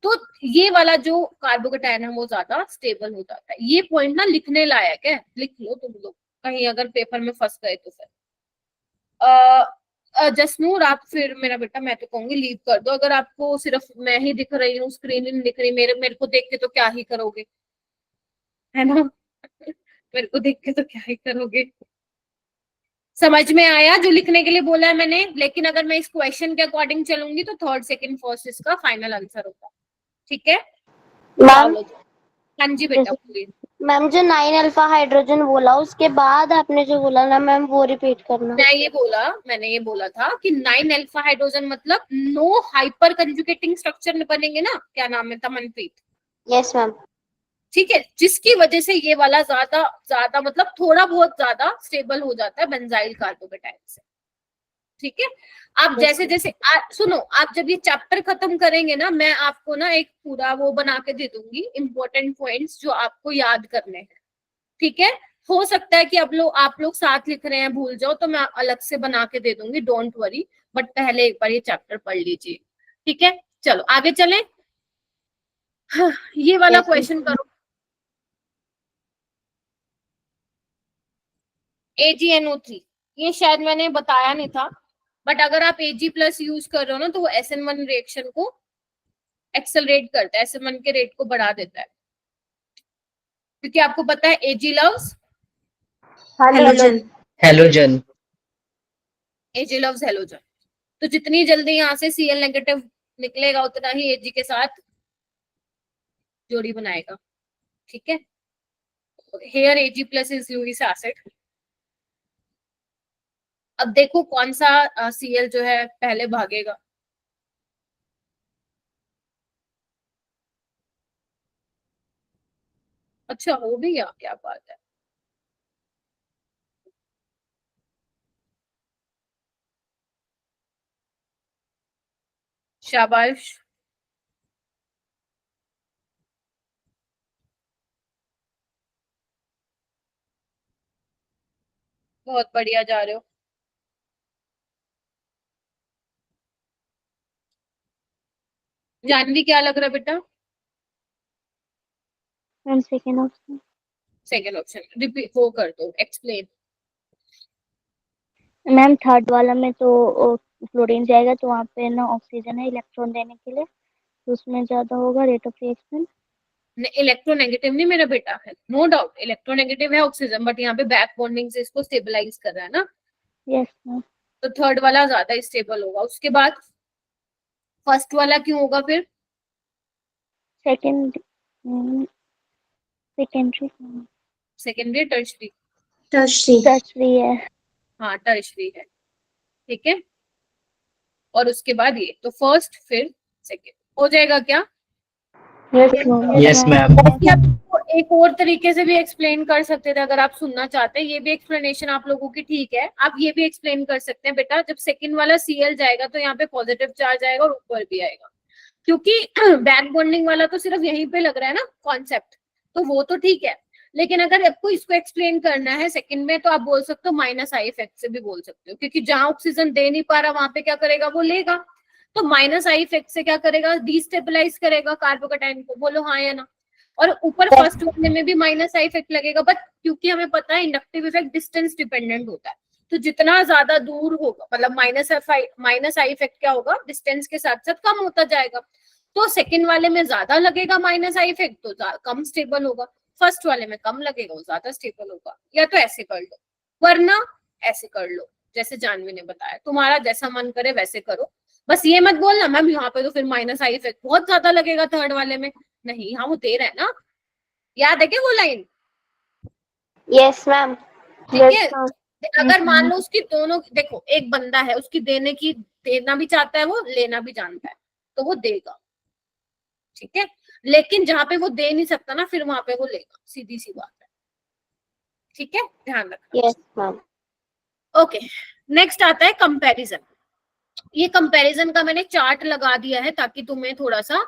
तो ये वाला जो कार्बोकेटाइन है वो ज्यादा स्टेबल हो जाता है। ये पॉइंट ना लिखने लायक है, लिख लो तुम लोग, कहीं अगर पेपर में फंस गए तो फिर जसनूर आप फिर मेरा बेटा, मैं तो कहूंगी लीव कर दो, अगर आपको सिर्फ मैं ही दिख रही हूँ, स्क्रीन नहीं दिख रही, मेरे को देख के तो क्या ही करोगे, है ना? मेरे को देख के तो क्या ही करोगे। समझ में आया जो लिखने के लिए बोला है मैंने? लेकिन अगर मैं इस क्वेश्चन के अकॉर्डिंग चलूंगी तो थर्ड सेकंड फर्स्ट इसका फाइनल आंसर होगा, ठीक है? मैम हाँ जी बेटा प्लीज। मैम जो 9 अल्फा हाइड्रोजन बोला उसके बाद आपने जो बोला ना मैम वो रिपीट करना। मैंने ये बोला था कि 9 अल्फा हाइड्रोजन मतलब नो हाइपर कंजुगेटिंग स्ट्रक्चर बनेंगे ना, क्या नाम है, तमनप्रीत? Yes ma'am. ठीक है, जिसकी वजह से ये वाला ज्यादा ज्यादा मतलब थोड़ा बहुत ज्यादा स्टेबल हो जाता है बेंजाइल कार्बोकेटाइन से, ठीक है? आप जैसे जैसे सुनो, आप जब ये चैप्टर खत्म करेंगे ना, मैं आपको ना एक पूरा वो बना के दे दूंगी, इंपॉर्टेंट पॉइंट्स जो आपको याद करने हैं, ठीक है? हो सकता है कि आप लोग साथ लिख रहे हैं भूल जाओ, तो मैं अलग से बना के दे दूंगी, डोंट वरी, बट पहले एक बार ये चैप्टर पढ़ लीजिए, ठीक है? चलो आगे चलें। हाँ, ये वाला क्वेश्चन करो, AgNO3, ये शायद मैंने बताया नहीं था, बट अगर आप Ag+ यूज कर रहे हो ना, तो वो SN1 रिएक्शन को एक्सेलरेट करता है, SN1 के रेट को बढ़ा देता है, क्योंकि आपको पता है Ag loves halogen. Halogen. Ag loves halogen, तो जितनी जल्दी यहाँ से Cl नेगेटिव निकलेगा उतना ही Ag के साथ जोड़ी बनाएगा, ठीक है? Here Ag+ is uric acid. अब देखो कौन सा Cl जो है पहले भागेगा। अच्छा हो भी गया, क्या बात है। शाबाश, बहुत बढ़िया जा रहे हो। जानवी क्या लग रहा है बेटा? Ma'am second option. Second option, repeat वो कर दो, एक्सप्लेन। मैम थर्ड वाला में तो फ्लोरीन जाएगा तो वहाँ पे ना ऑक्सीजन है इलेक्ट्रॉन देने के लिए, तो उसमें ज्यादा होगा रेट ऑफ रिएक्शन। इलेक्ट्रोनेगेटिव नहीं मेरा बेटा है, नो डाउट इलेक्ट्रोनेगेटिव है ऑक्सीजन, बट यहाँ पे बैक बॉन्डिंग से इसको स्टेबलाइज कर रहा है ना, यस मैम। तो थर्ड वाला ज्यादा स्टेबल होगा। उसके बाद फर्स्ट वाला क्यों होगा फिर? Second secondary secondary tertiary? Tertiary है। हाँ टर्शरी है, ठीक है। और उसके बाद ये तो फर्स्ट फिर सेकेंड, हो जाएगा क्या? Yes ma'am. Yes ma'am. या आपको एक और तरीके से भी एक्सप्लेन कर सकते थे अगर आप सुनना चाहते हैं। ये भी एक्सप्लेनेशन आप लोगों की ठीक है। आप ये भी एक्सप्लेन कर सकते हैं बेटा, जब सेकंड वाला Cl जाएगा तो यहाँ पे पॉजिटिव चार्ज आएगा और ऊपर भी आएगा, क्योंकि बैक बॉन्डिंग वाला तो सिर्फ यहीं पे लग रहा है ना कॉन्सेप्ट, तो वो तो ठीक है। लेकिन अगर आपको इसको एक्सप्लेन करना है सेकंड में, तो आप बोल सकते हो माइनस आई इफेक्ट से भी बोल सकते हो, क्योंकि जहां ऑक्सीजन दे नहीं पा रहा वहां पे क्या करेगा, वो लेगा। तो माइनस आई इफेक्ट से क्या करेगा, डिस्टेबलाइज करेगा कार्बोकेटाइन को। बोलो हाँ या ना। और ऊपर फर्स्ट वाले में भी माइनस आई इफेक्ट लगेगा, बट क्योंकि हमें पता है इंडक्टिव इफेक्ट डिस्टेंस डिपेंडेंट होता है, तो जितना ज्यादा दूर होगा मतलब माइनस आई इफेक्ट क्या होगा, डिस्टेंस के साथ साथ कम होता जाएगा। तो सेकंड वाले में ज्यादा लगेगा माइनस आई इफेक्ट, तो कम स्टेबल होगा। फर्स्ट वाले में कम लगेगा, वो ज्यादा स्टेबल होगा। या तो ऐसे कर लो, वरना ऐसे कर लो, जैसे जानवी ने बताया। तुम्हारा जैसा मन करे वैसे करो, बस ये मत बोलना मैम यहाँ पे तो फिर माइनस आई इफेक्ट बहुत ज्यादा लगेगा थर्ड वाले में। नहीं, यहाँ वो दे रहा है ना, याद है क्या वो लाइन? Yes ma'am. ठीक है। Yes ma'am. अगर मान लो उसकी दोनों, देखो एक बंदा है उसकी देना भी चाहता है वो, लेना भी जानता है, तो वो देगा, ठीक है। लेकिन जहां पे वो दे नहीं सकता ना, फिर वहां पे वो लेगा, सीधी सी बात है, ठीक है, ध्यान रखना। Yes ma'am. ओके, नेक्स्ट आता है कंपैरिजन। ये कंपैरिजन का मैंने चार्ट लगा दिया है ताकि तुम्हें थोड़ा सा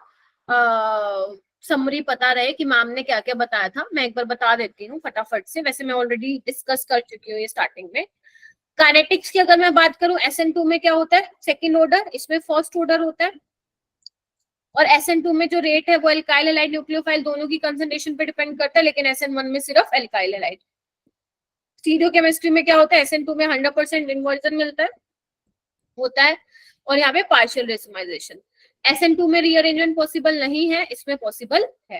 समरी पता रहे कि मैम ने क्या क्या बताया था। मैं एक बार बता देती हूँ फटाफट से, वैसे मैं ऑलरेडी डिस्कस कर चुकी हूँ ये स्टार्टिंग में। काइनेटिक्स की अगर मैं बात करूं, SN2 में क्या होता है, सेकंड ऑर्डर, इसमें फर्स्ट ऑर्डर होता है। और SN2 में जो रेट है वो एल्काइल हैलाइड न्यूक्लियोफाइल दोनों की कंसंट्रेशन पे डिपेंड करता है, लेकिन SN1 में सिर्फ एल्काइल हैलाइड। स्टीरियोकेमिस्ट्री में क्या होता है, SN2 में 100% इन्वर्जन मिलता है, होता है, और यहाँ पे पार्शियल रेसोमाइजेशन। SN2 में रीअरेंजमेंट पॉसिबल नहीं है, इसमें पॉसिबल है।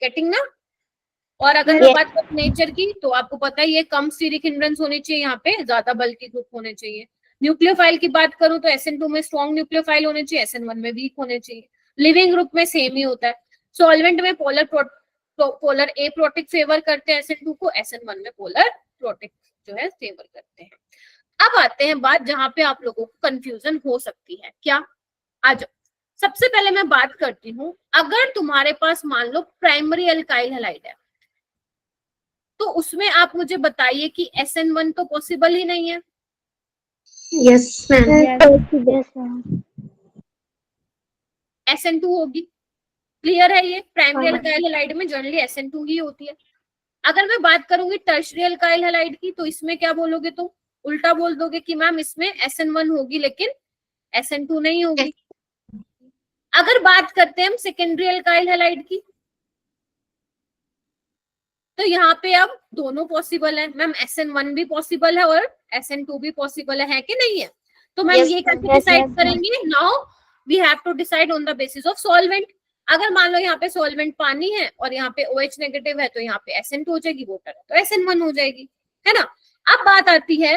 गेटिंग ना? और अगर मैं बात करूं नेचर की, तो आपको पता है ये कम स्टीरिक हिंड्रेंस होनी चाहिए, यहाँ पे ज्यादा बल्कि ग्रुप होने चाहिए। न्यूक्लियोफाइल की बात करूं तो SN2 में स्ट्रॉन्ग न्यूक्लियोफाइल होने चाहिए, SN1 में वीक होने चाहिए। लिविंग ग्रुप में सेम ही होता है। सॉल्वेंट में पोलर ए प्रोटिक फेवर करते हैं SN2 को, SN1 में पोलर प्रोटिक जो है फेवर करते हैं। अब आते हैं बात जहां पे आप लोगों को कंफ्यूजन हो सकती है, क्या? आज सबसे पहले मैं बात करती हूँ, अगर तुम्हारे पास मान लो प्राइमरी एल्काइल हैलाइड है, तो उसमें आप मुझे बताइए कि SN1 तो पॉसिबल ही नहीं है। Yes ma'am. Yes ma'am. SN2 होगी। क्लियर है? ये प्राइमरी एल्काइल हैलाइड में जनरली SN2 ही होती है। अगर मैं बात करूंगी टर्शियरी एल्काइल हैलाइड की, तो इसमें क्या बोलोगे तुम? उल्टा बोल दोगे कि मैम इसमें SN1 होगी लेकिन SN2 नहीं होगी। अगर बात करते हैं हम सेकेंडरी एल्काइल हैलाइड की, तो यहाँ पे अब दोनों पॉसिबल है मैम, SN1 भी पॉसिबल है और SN2 भी पॉसिबल है कि नहीं है? तो मैम Yes, ये कैसे yes, डिसाइड yes, करेंगे? Now we have to decide on the basis of solvent. अगर मान लो यहाँ पे सॉल्वेंट पानी है और यहाँ पे OH नेगेटिव है, तो यहाँ पे SN2 हो जाएगी, वाटर है तो SN1 हो जाएगी, है ना? अब बात आती है,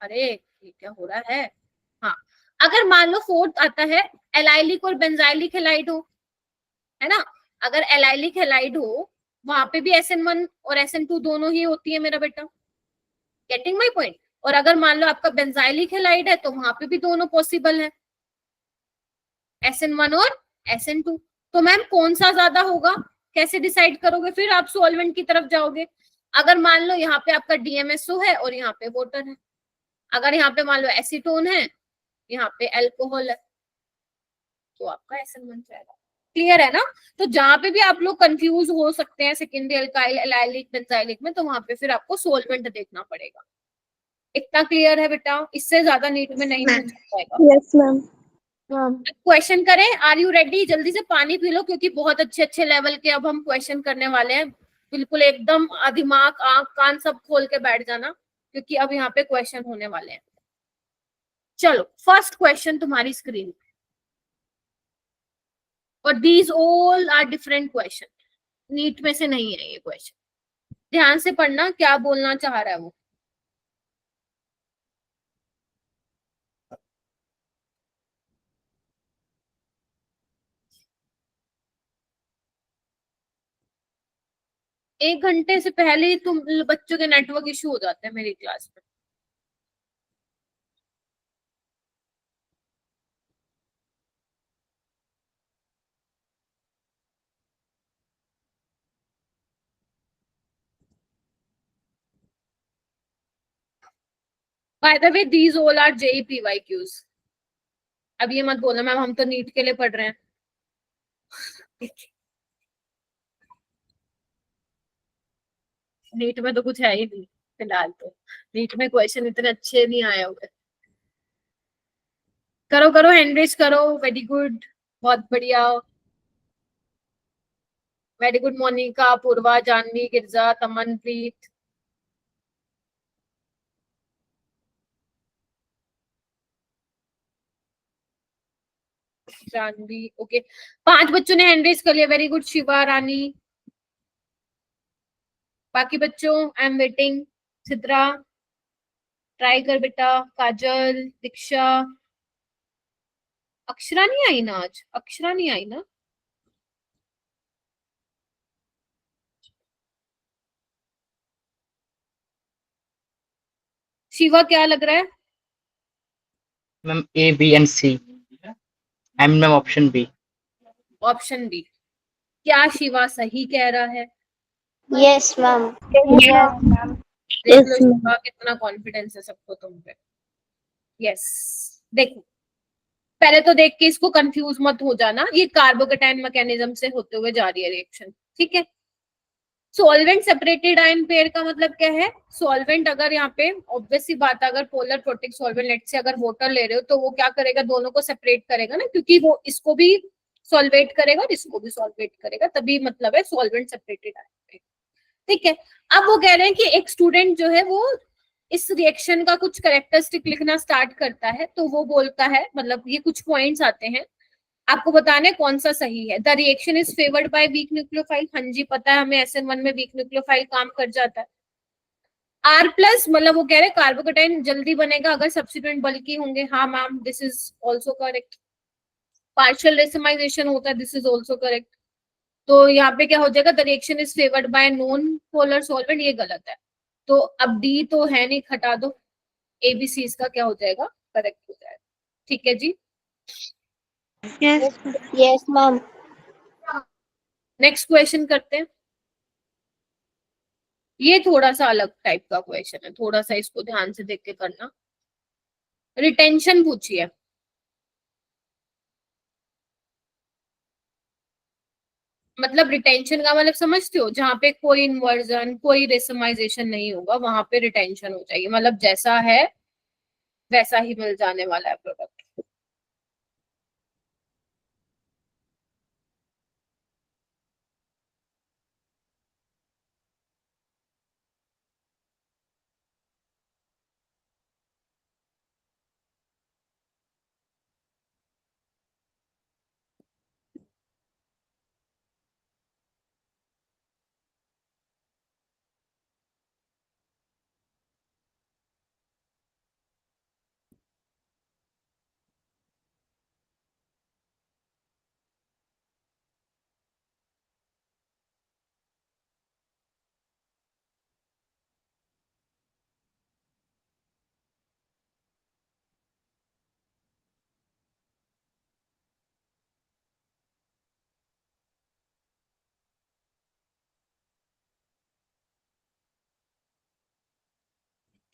अरे ये क्या हो रहा है, हाँ, अगर मान लो फोर्थ आता है एलाइलिक और बेंजाइलिक हैलाइड हो, है ना? अगर एलाइलिक हैलाइड हो, वहां पे भी SN1 और SN2 दोनों ही होती है मेरा बेटा। Getting my point? और अगर मान लो आपका बेंजाइलिक हैलाइड है, तो वहां पे भी दोनों पॉसिबल है, SN1 और SN2। तो मैम कौन सा ज्यादा होगा, कैसे डिसाइड करोगे? फिर आप सॉल्वेंट की तरफ जाओगे। अगर मान लो यहाँ पे आपका DMSO है और यहाँ पे वाटर है, अगर यहाँ पे मान लो एसीटोन है, यहाँ पे अल्कोहल है, तो आपका SN1 जाएगा। क्लियर है ना? तो जहां पे भी आप लोग कंफ्यूज हो सकते हैं सेकेंडरी एल्काइल, एलाइलिक, बेंजाइलिक में, तो वहां पे फिर आपको सॉल्वेंट देखना पड़ेगा। इतना क्लियर है बेटा? इससे ज्यादा नीट में नहीं पूछा जाएगा। Yes ma'am. क्वेश्चन करें? Are you ready? जल्दी से पानी पी लो, क्योंकि बहुत अच्छे अच्छे लेवल के अब हम क्वेश्चन करने वाले हैं। बिल्कुल एकदम दिमाग, आंख, कान सब खोल के बैठ जाना, क्योंकि अब यहाँ पे क्वेश्चन होने वाले हैं। चलो, फर्स्ट क्वेश्चन तुम्हारी स्क्रीन पे, और these all are different question, NEET में से नहीं है ये क्वेश्चन। ध्यान से पढ़ना क्या बोलना चाह रहा है वो। एक घंटे से पहले ही तुम बच्चों के नेटवर्क इशू हो जाते हैं मेरी क्लास में। By the way these all are JEE PYQs. अब ये मत बोलो मैम हम तो नीट के लिए पढ़ रहे हैं. नीट में तो कुछ है ही नहीं फिलहाल. तो नीट में क्वेश्चन इतने अच्छे नहीं आए हुए. करो करो हैंड रेज करो. Very good. बहुत बढ़िया. Very good. Monika, Purva, Janvi, Girija, Tamanpreet. Janvi. Okay 5 बच्चों ने हैंड रेज कर लिया. Very good. शिवा, रानी. बाकी बच्चों I am waiting. Sidra try कर बेटा. काजल, दीक्षा. अक्षरा नहीं आई ना आज. अक्षरा नहीं आई ना. शिवा क्या लग रहा है. Ma'am A, B and C. Ma'am option B. Option B. क्या शिवा सही कह रहा है. Yes ma'am. देख लो शिवा कितना कॉन्फिडेंस है सबको तुम पे. यस. देखो पहले तो देख के इसको कंफ्यूज मत हो जाना. ये कार्बोकेटाइन मैकेनिज्म से होते हुए जा रही है रिएक्शन. ठीक है. सॉल्वेंट सेपरेटेड आयन पेयर का मतलब क्या है. सॉल्वेंट अगर यहाँ पे ऑब्वियस सी बात है, अगर पोलर प्रोटिक सॉल्वेंट लेट से अगर वाटर ले रहे हो तो वो क्या करेगा, दोनों को सेपरेट करेगा ना, क्योंकि वो इसको भी सॉल्वेट करेगा और इसको भी सॉल्वेट करेगा. तभी मतलब है सॉल्वेंट सेपरेटेड आयन पेयर. ठीक है. अब वो कह रहे हैं कि एक स्टूडेंट जो है वो इस रिएक्शन का कुछ कैरेक्टरिस्टिक लिखना स्टार्ट करता है. तो वो बोलता है, मतलब ये कुछ पॉइंट्स आते हैं, आपको बताने कौन सा सही है. The reaction is favoured by weak nucleophile. हाँ जी पता है हमें. SN1 में वीक न्यूक्लियोफाइल काम कर जाता है. R प्लस मतलब वो कह रहे हैं कार्बोकेटाइन जल्दी बनेगा अगर सब्स्टिट्यूएंट बल्की होंगे. हाँ ma'am this is also correct. Partial racemisation होता है. This is also correct. तो यहाँ पे क्या हो जाएगा, the reaction is favoured bye non polar solvent. ये गलत है. तो अब डी तो है नहीं, हटा दो. ABC इसका क्या हो जाएगा, करेक्ट हो जाएगा. ठीक है जी. Yes ma'am. नेक्स्ट क्वेश्चन करते हैं. ये थोड़ा सा अलग टाइप का क्वेश्चन है, थोड़ा सा इसको ध्यान से देख के करना. रिटेंशन पूछिए. मतलब रिटेंशन का मतलब समझते हो, जहाँ पे कोई इन्वर्जन कोई रेसमाइजेशन नहीं होगा वहां पे रिटेंशन हो जाएगी. मतलब जैसा है वैसा ही मिल जाने वाला है प्रोडक्ट.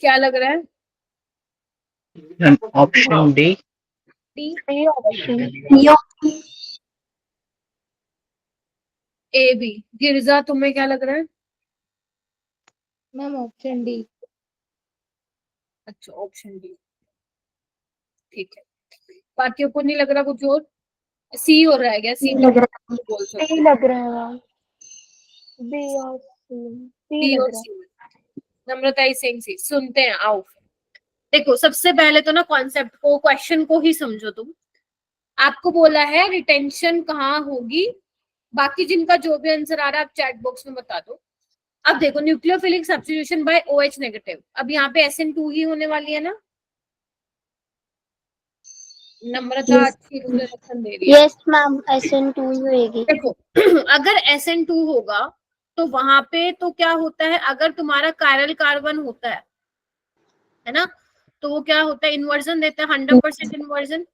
क्या लग रहा है. Option D. AB. गिरजा तुम्हें क्या लग रहा है. Ma'am option D. अच्छा ऑप्शन डी. ठीक है. बाकियों को नहीं लग रहा कुछ और. सी हो रहा है क्या. सी लग रहा है. बोल सकते सी लग रहा है मैम. बी और सी डी लग और रहा है. सी. नम्रता सिंह सी. सुनते हैं आओ. देखो सबसे पहले तो ना कॉन्सेप्ट को, क्वेश्चन को ही समझो तुम. आपको बोला है रिटेंशन कहाँ होगी. बाकी जिनका जो भी आंसर आ रहा है आप चैट बॉक्स में बता दो. अब देखो nucleophilic substitution by OH negative. अब यहाँ पे SN2 ही होने वाली है ना. नम्रता Yes. अच्छी एक्सप्लेनेशन दे रही है. Yes ma'am. SN2 ही होएगी. देखो अगर SN2 होगा तो वहां पे तो क्या होता है, अगर तुम्हारा कायरल कार्बन होता है ना, तो वो क्या होता है, इन्वर्जन देता है. 100% इन्वर्जन.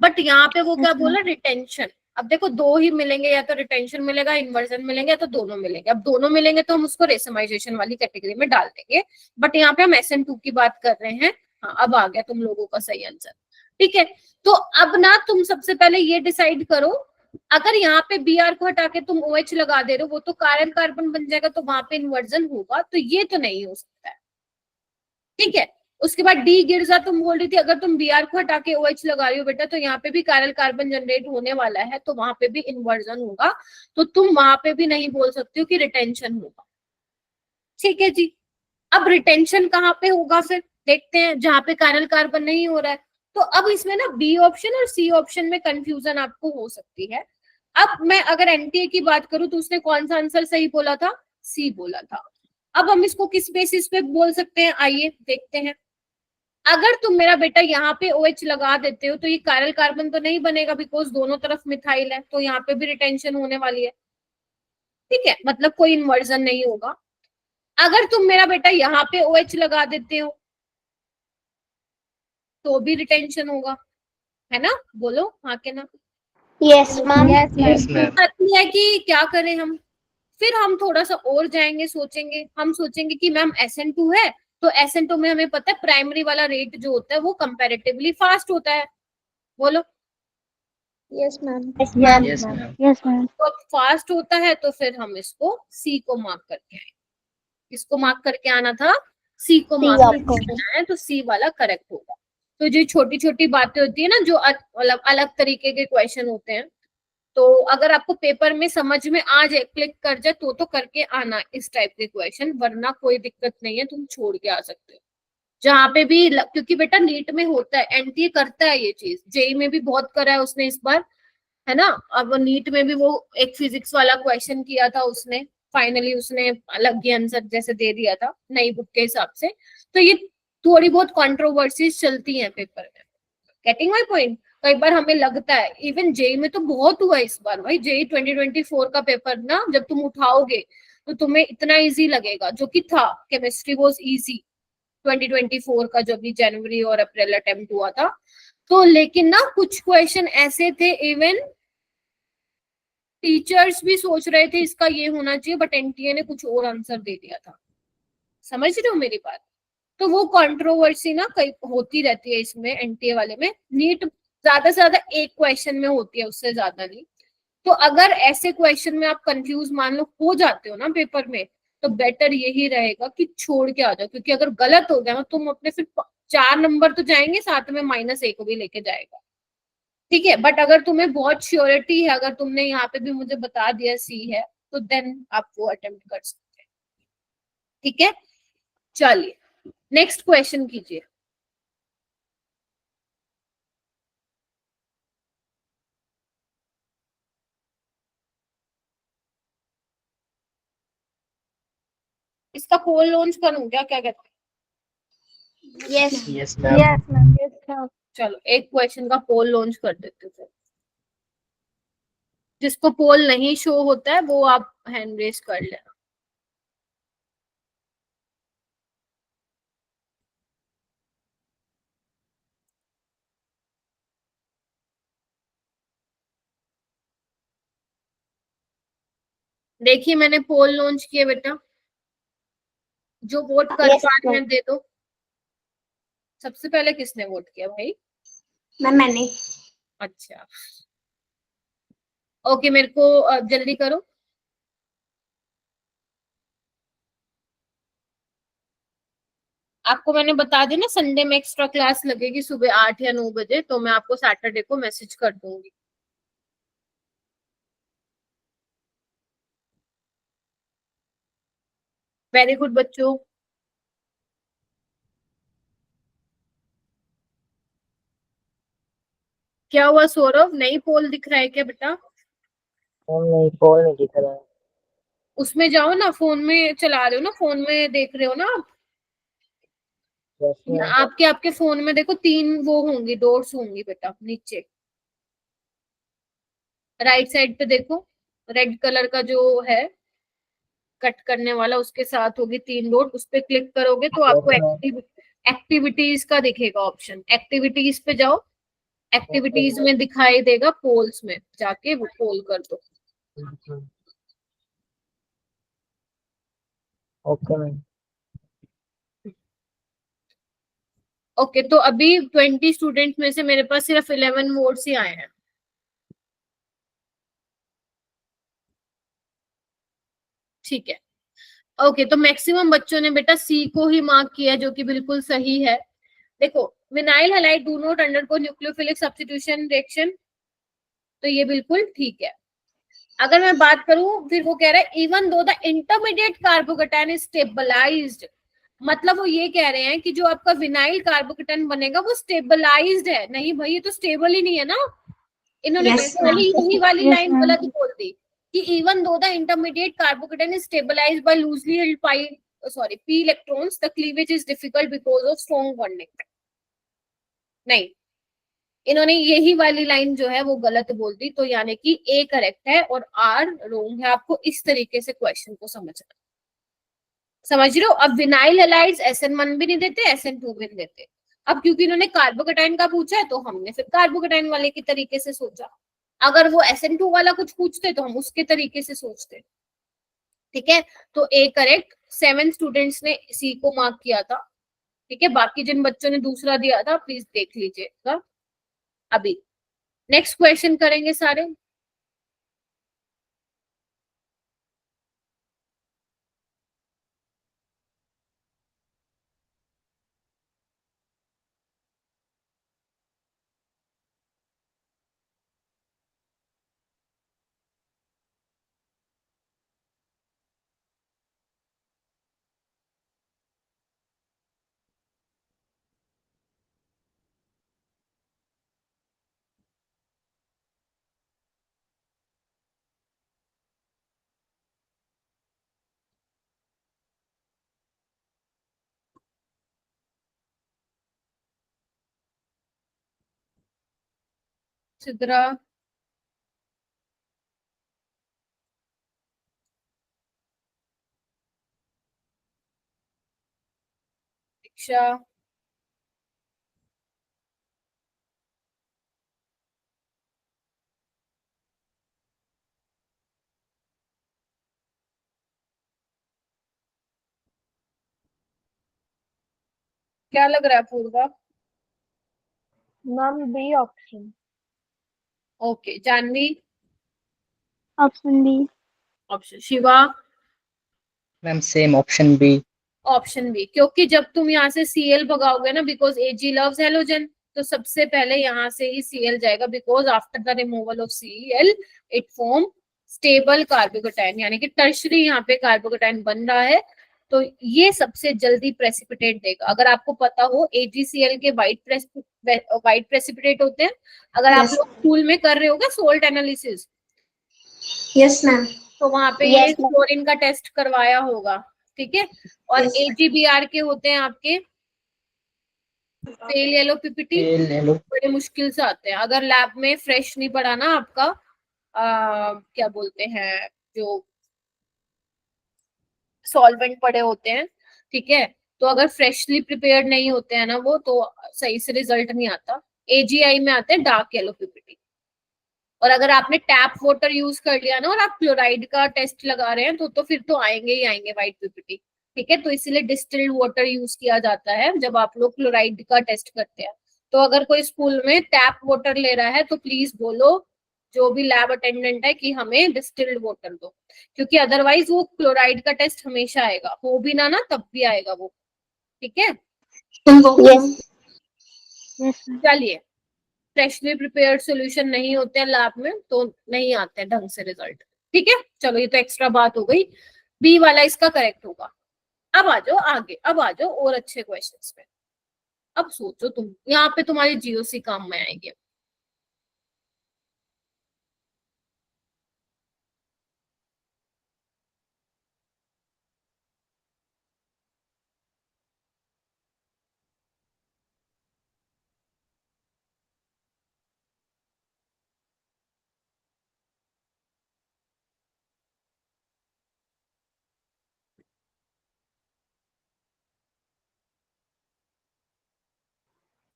बट यहाँ पे वो क्या बोला, रिटेंशन. अब देखो दो ही मिलेंगे, या तो रिटेंशन मिलेगा, इन्वर्जन मिलेंगे, या तो दोनों मिलेंगे. अब दोनों मिलेंगे तो हम उसको रेसमाइजेशन वाली कैटेगरी में डाल देंगे. बट यहाँ पे हम SN2 की बात कर रहे हैं. हाँ अब आ गया तुम लोगों का सही आंसर। ठीक है, तो अब ना तुम सबसे पहले ये डिसाइड करो, अगर यहाँ पे Br को हटा के तुम OH लगा दे रहे हो वो तो कायरल कार्बन बन जाएगा, तो वहां पे इन्वर्जन होगा, तो ये तो नहीं हो सकता है। ठीक है, उसके बाद डी गिरजा तुम बोल रही थी अगर तुम Br को हटा के OH लगा रही हो बेटा तो यहाँ पे भी कायरल कार्बन जनरेट होने वाला है, तो वहां पे भी इन्वर्जन होगा, तो तुम वहां पे भी नहीं बोल सकती हो कि रिटेंशन होगा। ठीक है जी, अब रिटेंशन कहाँ पे होगा फिर देखते हैं, जहां पे कायरल कार्बन नहीं हो रहा है। तो अब इसमें ना बी ऑप्शन और सी ऑप्शन में कंफ्यूजन आपको हो सकती है। अब मैं अगर एनटीए की बात करूं तो उसने कौन सा आंसर सही बोला था, सी बोला था। अब हम इसको किस बेसिस पे बोल सकते हैं, आइए देखते हैं। अगर तुम मेरा बेटा यहाँ पे OH लगा देते हो तो ये कायरल कार्बन तो नहीं बनेगा, बिकॉज दोनों तरफ मिथाइल है, तो यहाँ पे भी रिटेंशन होने वाली है। ठीक है, मतलब कोई इन्वर्जन नहीं होगा। अगर तुम मेरा बेटा यहाँ पे OH लगा देते हो तो भी रिटेंशन होगा, है ना, बोलो हाँ के ना। Yes ma'am. Yes ma'am. आती है कि क्या करें हम, फिर हम थोड़ा सा और जाएंगे, सोचेंगे, हम सोचेंगे कि मैम SN2 है, तो SN2 में हमें पता है प्राइमरी वाला रेट जो होता है वो कंपैरेटिवली फास्ट होता है, बोलो। Yes ma'am. Yes ma'am. Yes ma'am. तो अब फास्ट होता है तो फिर हम इसको सी को मार्क करके आए, इसको मार्क करके आना था, सी को सी मार्क आपको। करके आना है, तो सी वाला करेक्ट होगा। तो जो छोटी छोटी बातें होती है ना, जो अलग अलग तरीके के क्वेश्चन होते हैं, तो अगर आपको पेपर में समझ में आ जाए, क्लिक कर जाए, तो करके आना इस टाइप के क्वेश्चन, वरना कोई दिक्कत नहीं है, तुम छोड़ के आ सकते हो जहाँ पे भी क्योंकि बेटा नीट में होता है, एनटीए करता है ये चीज, जेई में भी बहुत करा है उसने इस बार, है ना। अब नीट में भी वो एक फिजिक्स वाला क्वेश्चन किया था उसने, फाइनली उसने अलग ही आंसर जैसे दे दिया था नई बुक के हिसाब से। तो ये थोड़ी बहुत कंट्रोवर्सीज चलती हैं पेपर में, गेटिंग माय पॉइंट। कई बार हमें लगता है, इवन जेई में तो बहुत हुआ इस बार भाई, जेई 2024 का पेपर ना जब तुम उठाओगे तो तुम्हें इतना इजी लगेगा, जो कि था, केमिस्ट्री वाज इजी 2024 का, जो भी जनवरी और अप्रैल अटेम्प्ट हुआ था। तो लेकिन ना कुछ क्वेश्चन ऐसे थे, इवन टीचर्स भी सोच रहे थे इसका ये होना चाहिए, बट एनटीए ने कुछ और आंसर दे दिया था, समझ रहे हो मेरी बात। तो वो कंट्रोवर्सी ना कई होती रहती है इसमें, एनटीए वाले में। नीट ज्यादा से ज्यादा एक क्वेश्चन में होती है, उससे ज्यादा नहीं। तो अगर ऐसे क्वेश्चन में आप कंफ्यूज मान लो हो जाते हो ना पेपर में, तो बेटर यही रहेगा कि छोड़ के आ जाओ, क्योंकि अगर गलत हो गया ना तुम अपने फिर 4 नंबर तो जाएंगे, साथ में -1 भी लेके जाएगा। ठीक है, बट अगर तुम्हें बहुत श्योरिटी है, अगर तुमने यहाँ पे भी मुझे बता दिया सी है, तो देन आप वो अटेम्प्ट कर सकते हैं। ठीक है, चलिए नेक्स्ट क्वेश्चन कीजिए। इसका पोल लॉन्च करूं क्या, क्या कहते हैं? Yes. Yes ma'am. Yes ma'am. Yes ma'am. चलो एक क्वेश्चन का पोल लॉन्च कर देते थे, जिसको पोल नहीं शो होता है वो आप हैंड रेस कर लेना। देखिए मैंने पोल लॉन्च किया बेटा, जो वोट कर Yes, पा रहे ma'am. हैं दे दो। सबसे पहले किसने वोट किया भाई? मैम मैंने। अच्छा, ओके, मेरे को जल्दी करो। आपको मैंने बता दी ना संडे में एक्स्ट्रा क्लास लगेगी सुबह 8 या 9 बजे, तो मैं आपको सैटरडे को मैसेज कर दूंगी। वेरी गुड बच्चों। क्या हुआ सौरभ, नई पोल दिख रहा है क्या बेटा? मैम नहीं, पोल नहीं दिख रहा है। उसमें जाओ ना, फोन में चला रहे हो ना, फोन में देख रहे हो ना आप? Yes ma'am. आपके आपके फोन में देखो 3 वो होंगी, डॉट्स होंगी बेटा नीचे, राइट साइड पे देखो, रेड कलर का जो है कट करने वाला, उसके साथ होगी 3 डॉट, उस पे क्लिक करोगे तो आपको यस मैम। एक्टिविटीज का दिखेगा ऑप्शन, एक्टिविटीज पे जाओ। ओके एक्टिविटीज में दिखाई देगा पोल्स, में जाके वो पोल कर दो। मैम। Okay ma'am. ओके, तो अभी 20 स्टूडेंट में से मेरे पास सिर्फ 11 वोट्स ही आए हैं। ठीक है, ओके, तो मैक्सिमम बच्चों ने बेटा सी को ही मार्क किया, जो कि बिल्कुल सही है। देखो, vinyl halide do not undergo nucleophilic substitution reaction, तो ये बिल्कुल ठीक है। अगर मैं बात करूं, फिर वो कह रहा है even though the intermediate carbocation is stabilised, मतलब वो ये कह रहे हैं कि जो आपका विनाइल कार्बोकेटायन बनेगा वो स्टेबलाइज्ड है। नहीं भाई, ये तो स्टेबल ही नहीं है ना। इन्होंने Yes, पहले यही वाली Yes, लाइन ma'am. गलत बोल दी कि even though the intermediate carbocation is stabilised by loosely held p electrons the cleavage is difficult because of strong bonding. नहीं, इन्होंने यही वाली लाइन जो है वो गलत बोल दी, तो यानी कि ए करेक्ट है और आर रोंग है। आपको इस तरीके से क्वेश्चन को समझना, समझ रहे हो। अब विनाइल हैलाइड्स SN1 भी नहीं देते, SN2 भी नहीं देते। अब क्योंकि इन्होंने कार्बोकेटाइन का पूछा है तो हमने फिर कार्बोकेटाइन वाले के तरीके से सोचा। अगर वो SN2 वाला कुछ पूछते तो हम उसके तरीके से सोचते। ठीक है, तो ए करेक्ट। 7 स्टूडेंट्स ने सी को मार्क किया था। ठीक है, बाकी जिन बच्चों ने दूसरा दिया था प्लीज देख लीजिएगा। अभी नेक्स्ट क्वेश्चन करेंगे सारे। सिद्रा, दीक्षा, क्या लग रहा है Purva? Ma'am B option. Okay, Janvi, Option B. Option Shiva, ma'am same option B. Option B, क्योंकि जब तुम यहाँ से Cl भगाओगे ना, बिकॉज Ag लव्स हेलोजन, तो सबसे पहले यहाँ से ही Cl जाएगा, because after the removal of Cl it form stable carbocation, यानी कि टर्शरी यहाँ पे कार्बोकेटाइन बन रहा है, तो ये सबसे जल्दी प्रेसिपिटेट देगा। अगर आपको पता हो AgCl के वाइट प्रेसिपिटेट होते हैं। अगर आप Yes. लोग स्कूल में कर रहे होगा सोल्ट एनालिसिस, Yes, ma'am. तो वहां पे Yes, ये ma'am. क्लोरीन का टेस्ट करवाया होगा। ठीक है, और Yes. AgBr के होते हैं आपके पेल येलो पीपीटी, ले लो। बड़े मुश्किल से आते हैं। अगर लैब में फ्रेश नहीं पड़ा ना आपका क्या बोलते हैं, जो सॉल्वेंट पड़े होते हैं, ठीक है, तो अगर फ्रेशली प्रिपेयर्ड नहीं होते हैं ना वो, तो सही से रिजल्ट नहीं आता। AGI में आते हैं डार्क येलो पीपीटी। और अगर आपने टैप वाटर यूज कर लिया ना और आप क्लोराइड का टेस्ट लगा रहे हैं, तो फिर तो आएंगे ही आएंगे व्हाइट पीपीटी। ठीक है, तो इसीलिए डिस्टिल्ड वाटर यूज किया जाता है जब आप लोग क्लोराइड का टेस्ट करते हैं। तो अगर कोई स्कूल में टैप वाटर ले रहा है तो प्लीज बोलो जो भी लैब अटेंडेंट है कि हमें डिस्टिल्ड वाटर दो, क्योंकि अदरवाइज वो क्लोराइड का टेस्ट हमेशा आएगा, हो भी ना तब भी आएगा वो। ठीक है, Yes. Yes, ma'am. चलिए, फ्रेशली प्रिपेयर्ड सॉल्यूशन नहीं होते हैं लैब में तो नहीं आते हैं ढंग से रिजल्ट। ठीक है, चलो ये तो एक्स्ट्रा बात हो गई। बी वाला इसका करेक्ट होगा। अब आ जाओ आगे, अब आ जाओ और अच्छे क्वेश्चंस पे। अब सोचो तुम, यहाँ पे तुम्हारी GOC काम में आएगी।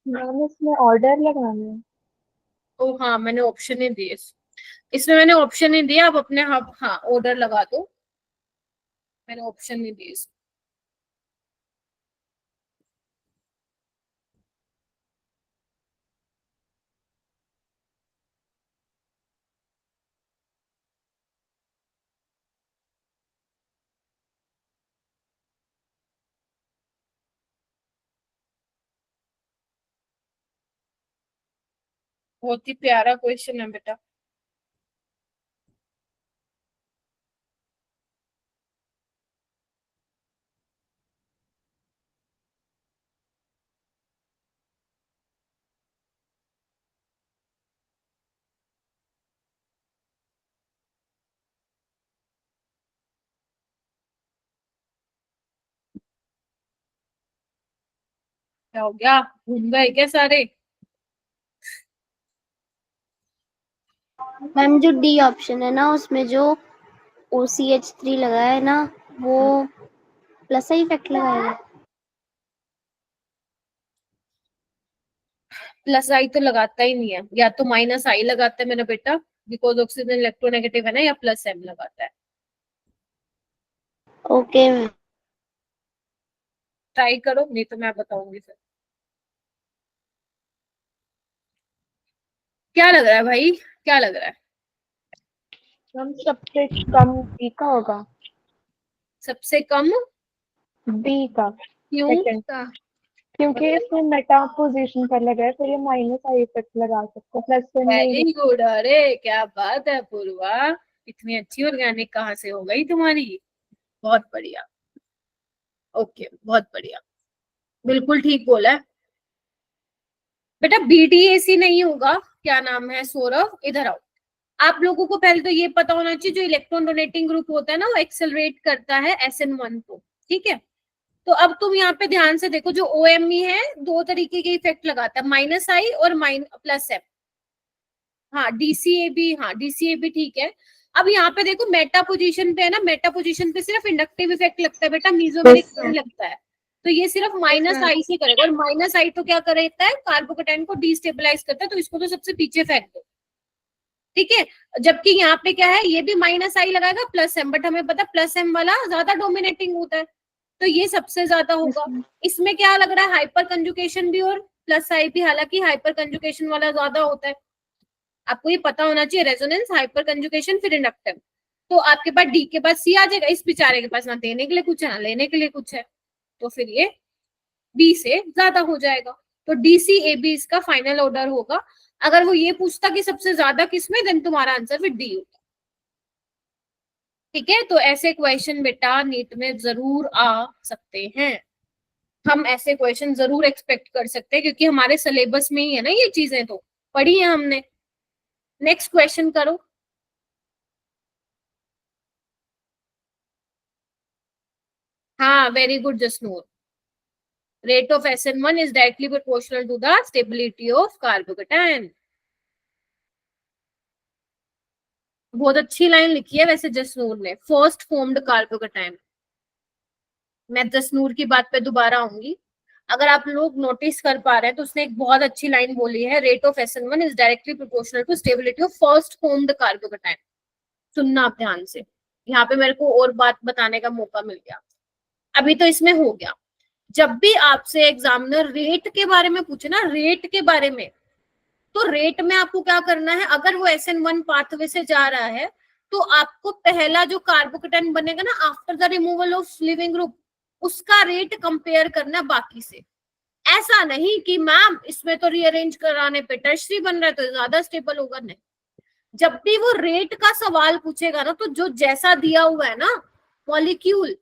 मैम इसमें ऑर्डर लगाना है। ओ हाँ, मैंने ऑप्शन ही दिए इसमें, मैंने ऑप्शन ही दिया। आप अपने हाँ ऑर्डर लगा दो, मैंने ऑप्शन नहीं दिए इसमें। बहुत ही प्यारा क्वेश्चन है बेटा। क्या हो गया, घूम गए क्या सारे? मैम जो डी ऑप्शन है ना, उसमें जो OCH3 लगा है ना, वो प्लस का इफेक्ट लगाएगा। प्लस आई तो लगाता ही नहीं है, या तो माइनस आई लगाता है मेरा बेटा, बिकॉज ऑक्सीजन इलेक्ट्रोनेगेटिव है ना, या प्लस एम लगाता है। Okay ma'am. ट्राई करो, नहीं तो मैं बताऊंगी फिर। क्या लग रहा है भाई, क्या लग रहा है? मैम सबसे कम बी का होगा। सबसे कम बी का क्यों? सेकंड का, क्योंकि इसमें मेटा पोजीशन पर लगा है, फिर ये माइनस आई इफेक्ट लगा सकते हैं, प्लस से नहीं। वेरी गुड, अरे क्या बात है पूर्वा, इतनी अच्छी ऑर्गेनिक कहाँ से हो गई तुम्हारी, बहुत बढ़िया। ओके, बहुत बढ़िया, बिल्कुल ठीक बोला है बेटा। BDAC नहीं होगा। क्या नाम है सौरभ, इधर आओ। आप लोगों को पहले तो ये पता होना चाहिए, जो इलेक्ट्रॉन डोनेटिंग ग्रुप होता है ना, वो एक्सेलरेट करता है SN1 को, ठीक है। तो अब तुम यहाँ पे ध्यान से देखो, जो OMe है दो तरीके के इफेक्ट लगाता है, माइनस आई और प्लस एम। हाँ DCAB, हाँ DCAB ठीक है। अब यहाँ पे देखो मेटा पोजीशन पे है ना, मेटा पोजीशन पे सिर्फ इंडक्टिव इफेक्ट लगता है बेटा, मीजोमेरिक नहीं लगता है। तो ये सिर्फ माइनस आई से करेगा, और माइनस आई तो क्या करता है, कार्बोकेटाइन को डिस्टेबलाइज करता है, तो इसको तो सबसे पीछे फेंक दो, ठीक है। जबकि यहाँ पे क्या है, ये भी माइनस आई लगाएगा प्लस एम, बट हमें पता प्लस एम वाला ज्यादा डोमिनेटिंग होता है, तो ये सबसे ज्यादा होगा। इसमें क्या लग रहा है, हाइपर कंजुकेशन भी और प्लस आई भी, हालांकि हाइपर कंजुकेशन वाला ज्यादा होता है। आपको ये पता होना चाहिए, रेजोनेंस, हाइपर कंजुकेशन, फिर इंडक्टिव। तो आपके पास डी के बाद सी आ जाएगा, इस बेचारे के पास ना देने के लिए कुछ है ना लेने के लिए कुछ है, तो फिर ये बी से ज्यादा हो जाएगा। तो DCAB इसका फाइनल ऑर्डर होगा। अगर वो ये पूछता कि सबसे ज्यादा किसमें, देन तुम्हारा आंसर फिर डी होता। ठीक है, तो ऐसे क्वेश्चन बेटा नीट में जरूर आ सकते हैं, हम ऐसे क्वेश्चन जरूर एक्सपेक्ट कर सकते हैं, क्योंकि हमारे सिलेबस में ही है ना ये चीजें, तो पढ़ी है हमने। नेक्स्ट क्वेश्चन करो। हाँ, very good Jasnoor. Rate of SN1 is directly proportional to the stability of carbocation. बहुत अच्छी लाइन लिखी है वैसे जसनूर ने, फर्स्ट फॉर्म्ड कार्बोकेटाइन। मैं जसनूर की बात पे दोबारा आऊंगी। अगर आप लोग नोटिस कर पा रहे हैं तो उसने एक बहुत अच्छी लाइन बोली है, rate of SN1 is directly proportional to stability of first formed carbocation. सुनना आप ध्यान से, यहाँ पे मेरे को और बात बताने का मौका मिल गया। अभी तो इसमें हो गया, जब भी आपसे एग्जामिनर रेट के बारे में पूछे ना, रेट के बारे में, तो रेट में आपको क्या करना है, अगर वो SN1 पाथवे से जा रहा है, तो आपको पहला जो कार्बोकेटाइन बनेगा ना after the removal of leaving group, उसका रेट कंपेयर करना बाकी से। ऐसा नहीं कि मैम इसमें तो रीअरेंज कराने पे टर्शरी बन रहा है तो ज्यादा स्टेबल होगा, नहीं। जब भी वो रेट का सवाल पूछेगा ना, तो जो जैसा दिया हुआ है ना मॉलिक्यूल,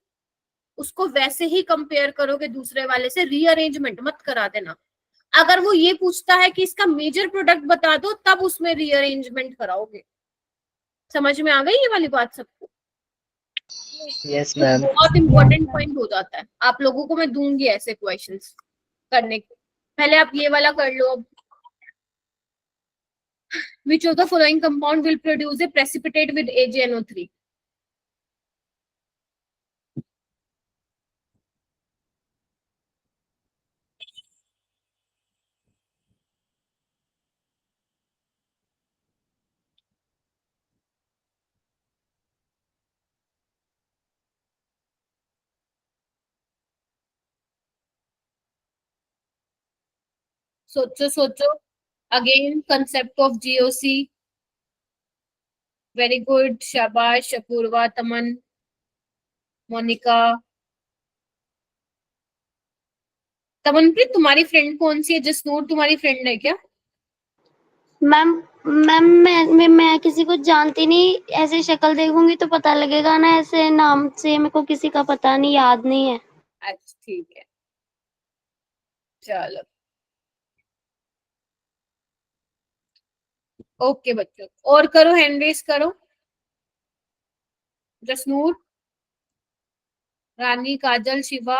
उसको वैसे ही कंपेयर करोगे दूसरे वाले से, रीअरेंजमेंट मत करा देना। अगर वो ये पूछता है कि इसका मेजर प्रोडक्ट बता दो, तब उसमें रीअरेंजमेंट कराओगे। समझ में आ गई ये वाली बात सबको? यस तो मैम। बहुत इंपॉर्टेंट पॉइंट हो जाता है, आप लोगों को मैं दूंगी ऐसे क्वेश्चंस करने को। पहले आप ये वाला कर लो अब। Which of the following compound will produce a precipitate with AgNO3? सोचो सोचो, again concept of GOC। Very good, शाबाश अपूर्वा, तमन, मोनिका। तमनप्रीत तुम्हारी फ्रेंड कौन सी है, जसनूर तुम्हारी फ्रेंड है क्या? मैम मैं किसी को जानती नहीं, ऐसे शक्ल देखूंगी तो पता लगेगा ना, ऐसे नाम से मेरे को किसी का पता नहीं, याद नहीं है। अच्छा ठीक है, चलो ओके बच्चों, और करो, हैंड रेस करो। जसनूर, रानी, काजल, शिवा,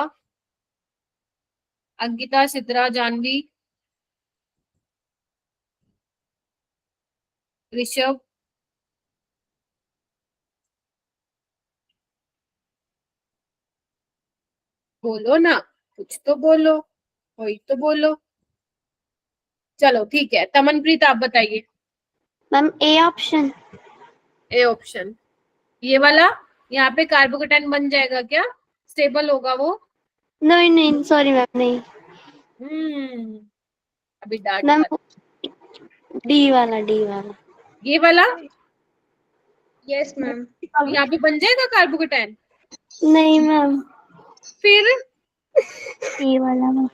अंकिता, सिद्रा, जानवी, ऋषभ, बोलो ना, कुछ तो बोलो, कोई तो बोलो। चलो ठीक है, तमनप्रीत आप बताइए। Ma'am A option. A option, ये वाला, यहाँ पे कार्बोकेटाइन बन जाएगा क्या, स्टेबल होगा वो? नहीं नहीं सॉरी मैम, नहीं। हम्म, अभी डांट मैम मत। डी वाला। ये वाला, यस मैम। यहाँ पे बन जाएगा कार्बोकेटाइन? नहीं मैम, फिर ए वाला मैम।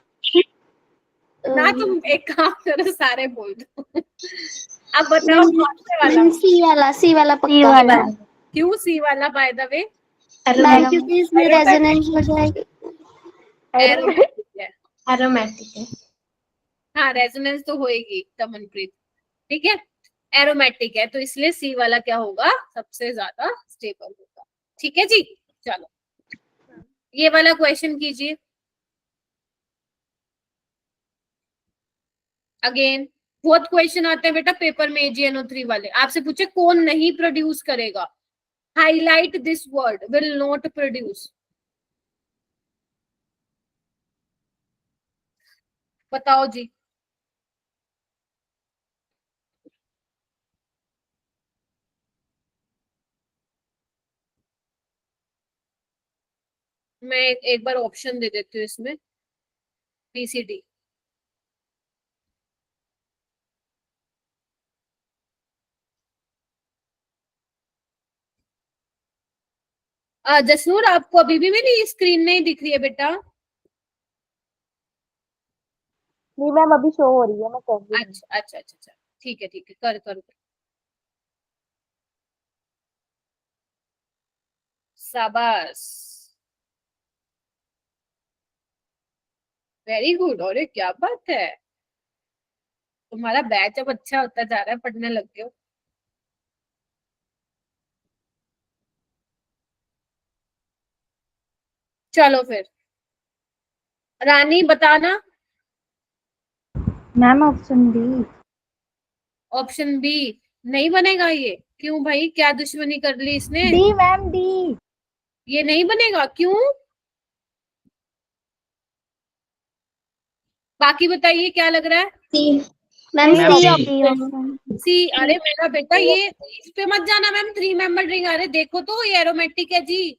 ना, तुम एक काम करो, सारे बोल दो। अब बताओ मैम कौन से वाला? मैम सी वाला पक्का। वाला क्यों सी वाला, बाय द वे? मैम क्योंकि इसमें रेजोनेंस हो जाएगी। एरोमेटिक है। एरोमेटिक है। हाँ, रेजोनेंस तो होएगी तमनप्रीत, ठीक है। एरोमेटिक है तो इसलिए सी वाला क्या होगा, सबसे ज्यादा स्टेबल होगा। ठीक है जी, चलो ये वाला क्वेश्चन कीजिए अगेन। बहुत क्वेश्चन आते हैं बेटा पेपर में AgNO3 वाले, आपसे पूछे कौन नहीं प्रोड्यूस करेगा, highlight this word, will not produce. बताओ जी। मैं एक बार ऑप्शन दे देती हूँ इसमें, PCD। जसनूर, आपको अभी भी मेरी स्क्रीन नहीं दिख रही है बेटा? नहीं मैम, अभी शो हो रही है, मैं कर रही हूँ। अच्छा अच्छा अच्छा अच्छा, ठीक है ठीक है, कर कर। शाबाश, वेरी गुड, और क्या बात है, तुम्हारा बैच अब अच्छा होता जा रहा है, पढ़ने लग गए हो। चलो फिर, रानी बताना। Ma'am option B. Option B नहीं बनेगा ये? क्यों भाई, क्या दुश्मनी कर ली इसने? D ma'am D. ये नहीं बनेगा क्यों? बाकी बताइए क्या लग रहा है? सी। मैम मैम सी सी। ऑप्शन। सी? अरे मेरा बेटा ये इस पे मत जाना मैम, 3 मेंबर रिंग, अरे देखो तो ये एरोमेटिक है जी,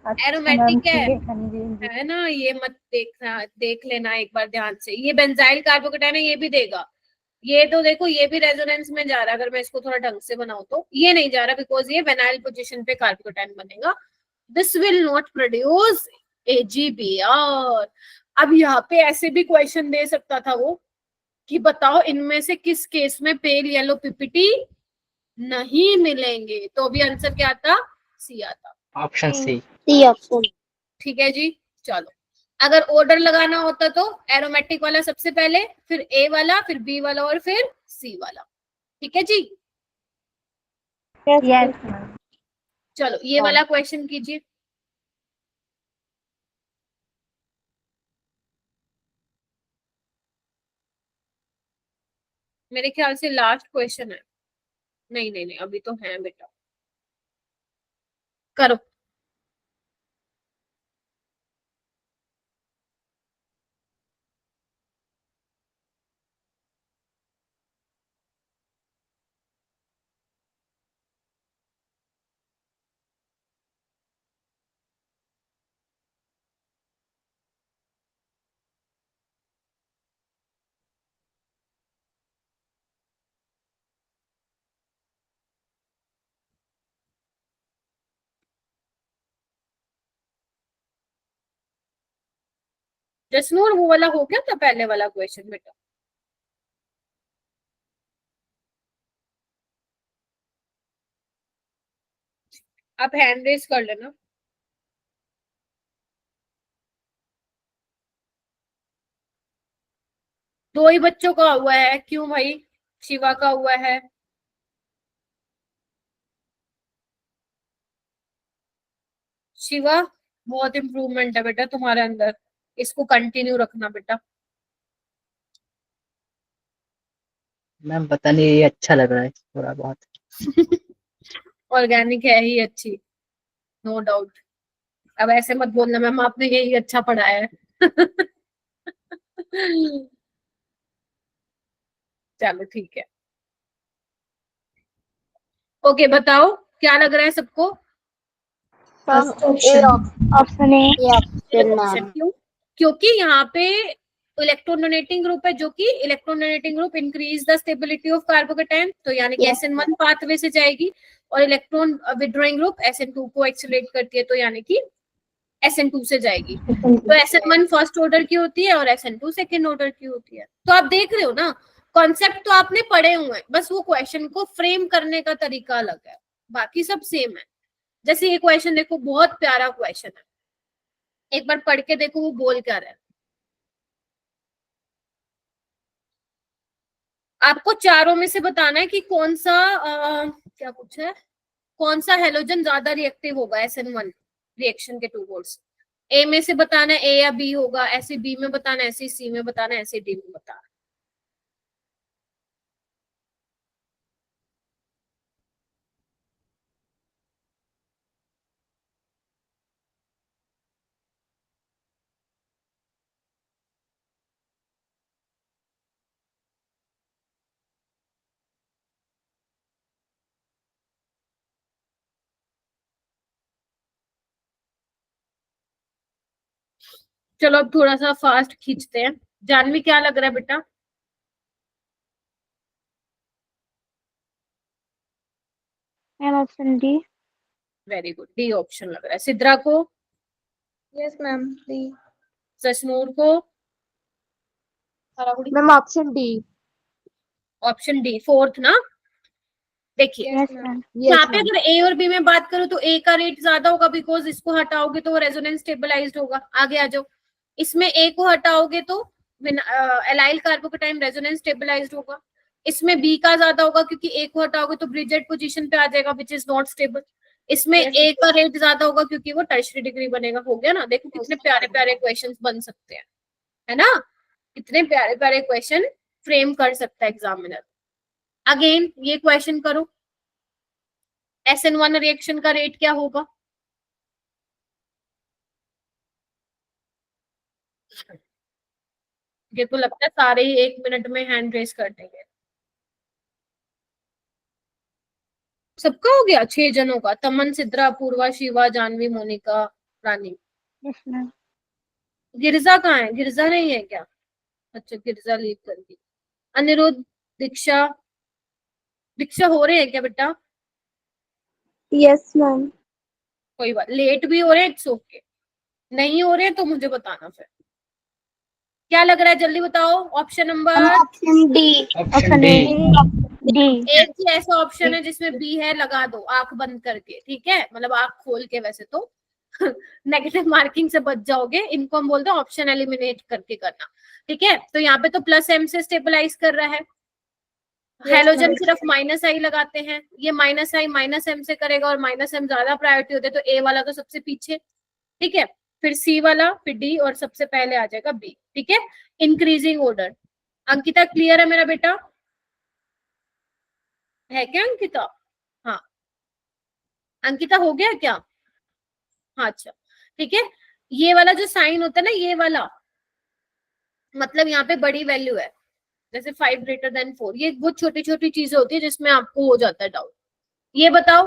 अच्छा मैम एरोमेटिक ठीक है, हाँ जी। है ना, ये मत देखना, देख लेना एक बार ध्यान से, ये बेंजाइल कार्बोकेटाइन है, ये भी देगा। ये तो देखो, ये भी रेजोनेंस में जा रहा है, अगर मैं इसको थोड़ा ढंग से बनाऊं तो ये नहीं जा रहा, बिकॉज ये वेनाइल पोजीशन पे कार्बोकेटाइन बनेगा, this will not produce AgBr। अब यहाँ पे ऐसे भी क्वेश्चन दे सकता था वो, कि बताओ इनमें से किस केस में पेल येलो PPT नहीं मिलेंगे, तो भी आंसर क्या आता? सी आता। Option C. C option. ठीक है जी, चलो अगर ऑर्डर लगाना होता तो एरोमेटिक वाला सबसे पहले, फिर ए वाला, फिर बी वाला, और फिर सी वाला। ठीक है जी, यस मैम। चलो ये वाला क्वेश्चन कीजिए। मेरे ख्याल से लास्ट क्वेश्चन है। नहीं नहीं नहीं, अभी तो है बेटा, करो। जसनूर, वो वाला हो गया था पहले वाला क्वेश्चन बेटा? आप हैंड रेज कर लेना। दो ही बच्चों का हुआ है, क्यों भाई? शिवा का हुआ है। शिवा, बहुत इम्प्रूवमेंट है बेटा तुम्हारे अंदर, इसको कंटिन्यू रखना बेटा। मैम पता नहीं, ये अच्छा लग रहा है थोड़ा बहुत। ऑर्गेनिक है ही अच्छी, नो डाउट। अब ऐसे मत बोलना मैम आपने यही अच्छा पढ़ाया है। चलो ठीक है। ओके बताओ क्या लग रहा है सबको? First option. Option A. Option क्यों? क्योंकि यहाँ पे इलेक्ट्रॉन डोनेटिंग ग्रुप है, जो कि electron donating group increase the stability of carbocation, तो यानी कि SN1 पाथवे से जाएगी, और इलेक्ट्रॉन विड्रॉइंग ग्रुप SN2 को एक्सीलरेट करती है, तो यानी कि SN2 से जाएगी। तो SN1 फर्स्ट ऑर्डर की होती है और SN2 सेकेंड ऑर्डर की होती है। तो आप देख रहे हो ना, कॉन्सेप्ट तो आपने पढ़े हुए हैं, बस वो क्वेश्चन को फ्रेम करने का तरीका अलग है, बाकी सब सेम है। जैसे ये क्वेश्चन देखो, बहुत प्यारा क्वेश्चन है, एक बार पढ़ के देखो वो बोल क्या रहा है। आपको चारों में से बताना है कि कौन सा क्या पूछा है, कौन सा हेलोजन ज्यादा रिएक्टिव होगा SN1 रिएक्शन के टूवर्ड्स। ए में से बताना है ए या बी होगा, ऐसे बी में बताना, ऐसे सी में बताना, ऐसे डी में बताना। चलो अब थोड़ा सा फास्ट खींचते हैं। जानवी क्या लग रहा है बेटा? Ma'am option D. Very good, D option लग रहा है। सिद्रा को? Yes ma'am D. ससनूर को? Ma'am option D. Option D fourth ना। देखिए यस मैम। यहाँ पे अगर ए और बी में बात करूं तो ए का रेट ज्यादा होगा, बिकॉज इसको हटाओगे तो वो रेजोनेंस स्टेबलाइज्ड होगा। आगे आ जाओ, इसमें ए को हटाओगे तो एलाइल कार्बोकेटाइन रेजोनेंस स्टेबलाइज्ड होगा। इसमें बी का ज्यादा होगा, क्योंकि ए को हटाओगे तो ब्रिजेट पोजीशन पे आ जाएगा, विच इज नॉट स्टेबल। इसमें ए का रेट ज्यादा होगा क्योंकि वो टर्शियरी डिग्री बनेगा। हो गया ना? देखो कितने प्यारे प्यारे क्वेश्चन बन सकते हैं, है ना? कितने प्यारे प्यारे क्वेश्चन फ्रेम कर सकता है एग्जामिनर। अगेन ये क्वेश्चन करो, SN1 रिएक्शन का रेट क्या होगा? ये तो लगता है सारे ही 1 मिनट में हैंड रेस कर देंगे। सबका हो गया? 6 जनों का। तमन, सिद्रा, पूर्वा, शिवा, जानवी, मोनिका, रानी। Yes ma'am. गिरजा कहाँ है? गिरजा नहीं है क्या? अच्छा गिरजा लीव कर दी। अनिरुद्ध, दीक्षा, दीक्षा हो रहे हैं क्या बेटा? Yes ma'am. कोई बात, लेट भी हो रहे हैं, इट्स ओके। नहीं हो रहे हैं तो मुझे बताना फिर। क्या लग रहा है जल्दी बताओ? Option number option D. Option D. D. एक ही ऐसा ऑप्शन है जिसमें बी है, लगा दो आंख बंद करके, ठीक है? मतलब आंख खोल के, वैसे तो नेगेटिव मार्किंग से बच जाओगे। इनको हम बोलते हैं ऑप्शन एलिमिनेट करके करना, ठीक है? तो यहाँ पे तो प्लस एम से स्टेबलाइज कर रहा है। हेलोजन सिर्फ माइनस आई लगाते हैं, ये माइनस आई माइनस एम से करेगा, और माइनस एम ज्यादा प्रायोरिटी होते हैं, तो ए वाला तो सबसे पीछे, ठीक है? फिर सी वाला, फिर डी, और सबसे पहले आ जाएगा बी, ठीक है? Increasing order. अंकिता क्लियर है मेरा बेटा? है क्या अंकिता? हाँ अंकिता हो गया क्या? हाँ अच्छा ठीक है। ये वाला जो साइन होता है ना, ये वाला मतलब यहाँ पे बड़ी वैल्यू है, जैसे 5 ग्रेटर देन 4, ये बहुत छोटी छोटी चीजें होती है जिसमें आपको हो जाता है डाउट। ये बताओ,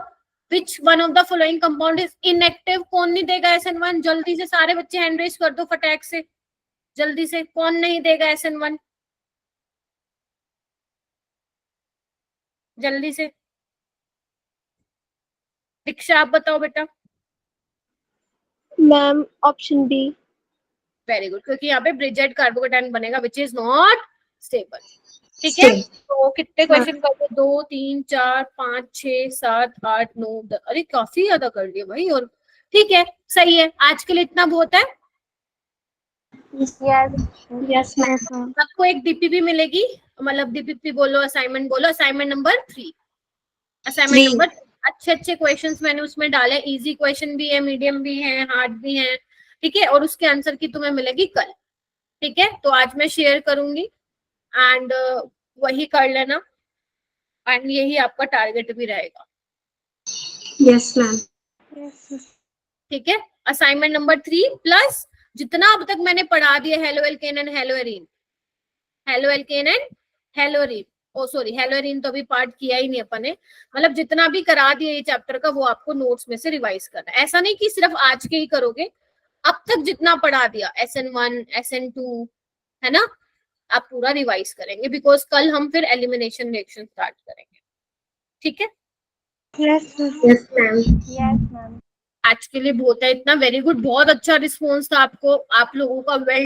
which one of the following compound is inactive? कौन नहीं देगा SN1? जल्दी से सारे बच्चे हैंड रेज कर दो फटाक से, जल्दी से। कौन नहीं देगा SN1? जल्दी से। दीक्षा आप बताओ बेटा। Ma'am option D. Very good, क्योंकि यहाँ पे ब्रिजेट कार्बोकेटाइन बनेगा विच इज नॉट स्टेबल, ठीक है? तो तो कितने क्वेश्चन कर दिए? 2 3 4 5 6 7 8 9 10। अरे काफी ज्यादा कर दिए भाई। और ठीक है, सही है, आज के लिए इतना बहुत है। Yes ma'am. आपको एक डीपीपी मिलेगी, मतलब डीपीपी बोलो, असाइनमेंट बोलो, assignment number 3। Assignment Three. Number अच्छे अच्छे क्वेश्चंस मैंने उसमें डाले, इजी क्वेश्चन भी है, मीडियम भी है, हार्ड भी है, ठीक है। और उसके आंसर की तुम्हें मिलेगी कल, ठीक है। तो आज मैं शेयर करूंगी एंड वही कर लेना, एंड यही आपका टारगेट भी रहेगा, यस मैम। ठीक है। असाइनमेंट नंबर 3 प्लस जितना अब तक मैंने पढ़ा दिया, halo alkane and halo arene, halo alkane and halo arene, oh sorry halo arene तो अभी पार्ट किया ही नहीं अपन ने, मतलब जितना भी करा दिया ये चैप्टर का वो आपको नोट्स में से रिवाइज करना है। ऐसा नहीं कि सिर्फ आज के ही करोगे, अब तक जितना पढ़ा दिया SN1 SN2 है ना, आप पूरा रिवाइज करेंगे, बिकॉज कल हम फिर एलिमिनेशन रिएक्शन स्टार्ट करेंगे, ठीक है। Yes ma'am. आज के लिए बहुत है इतना। वेरी गुड, बहुत अच्छा रिस्पॉन्स था आपको, आप लोगों का वेल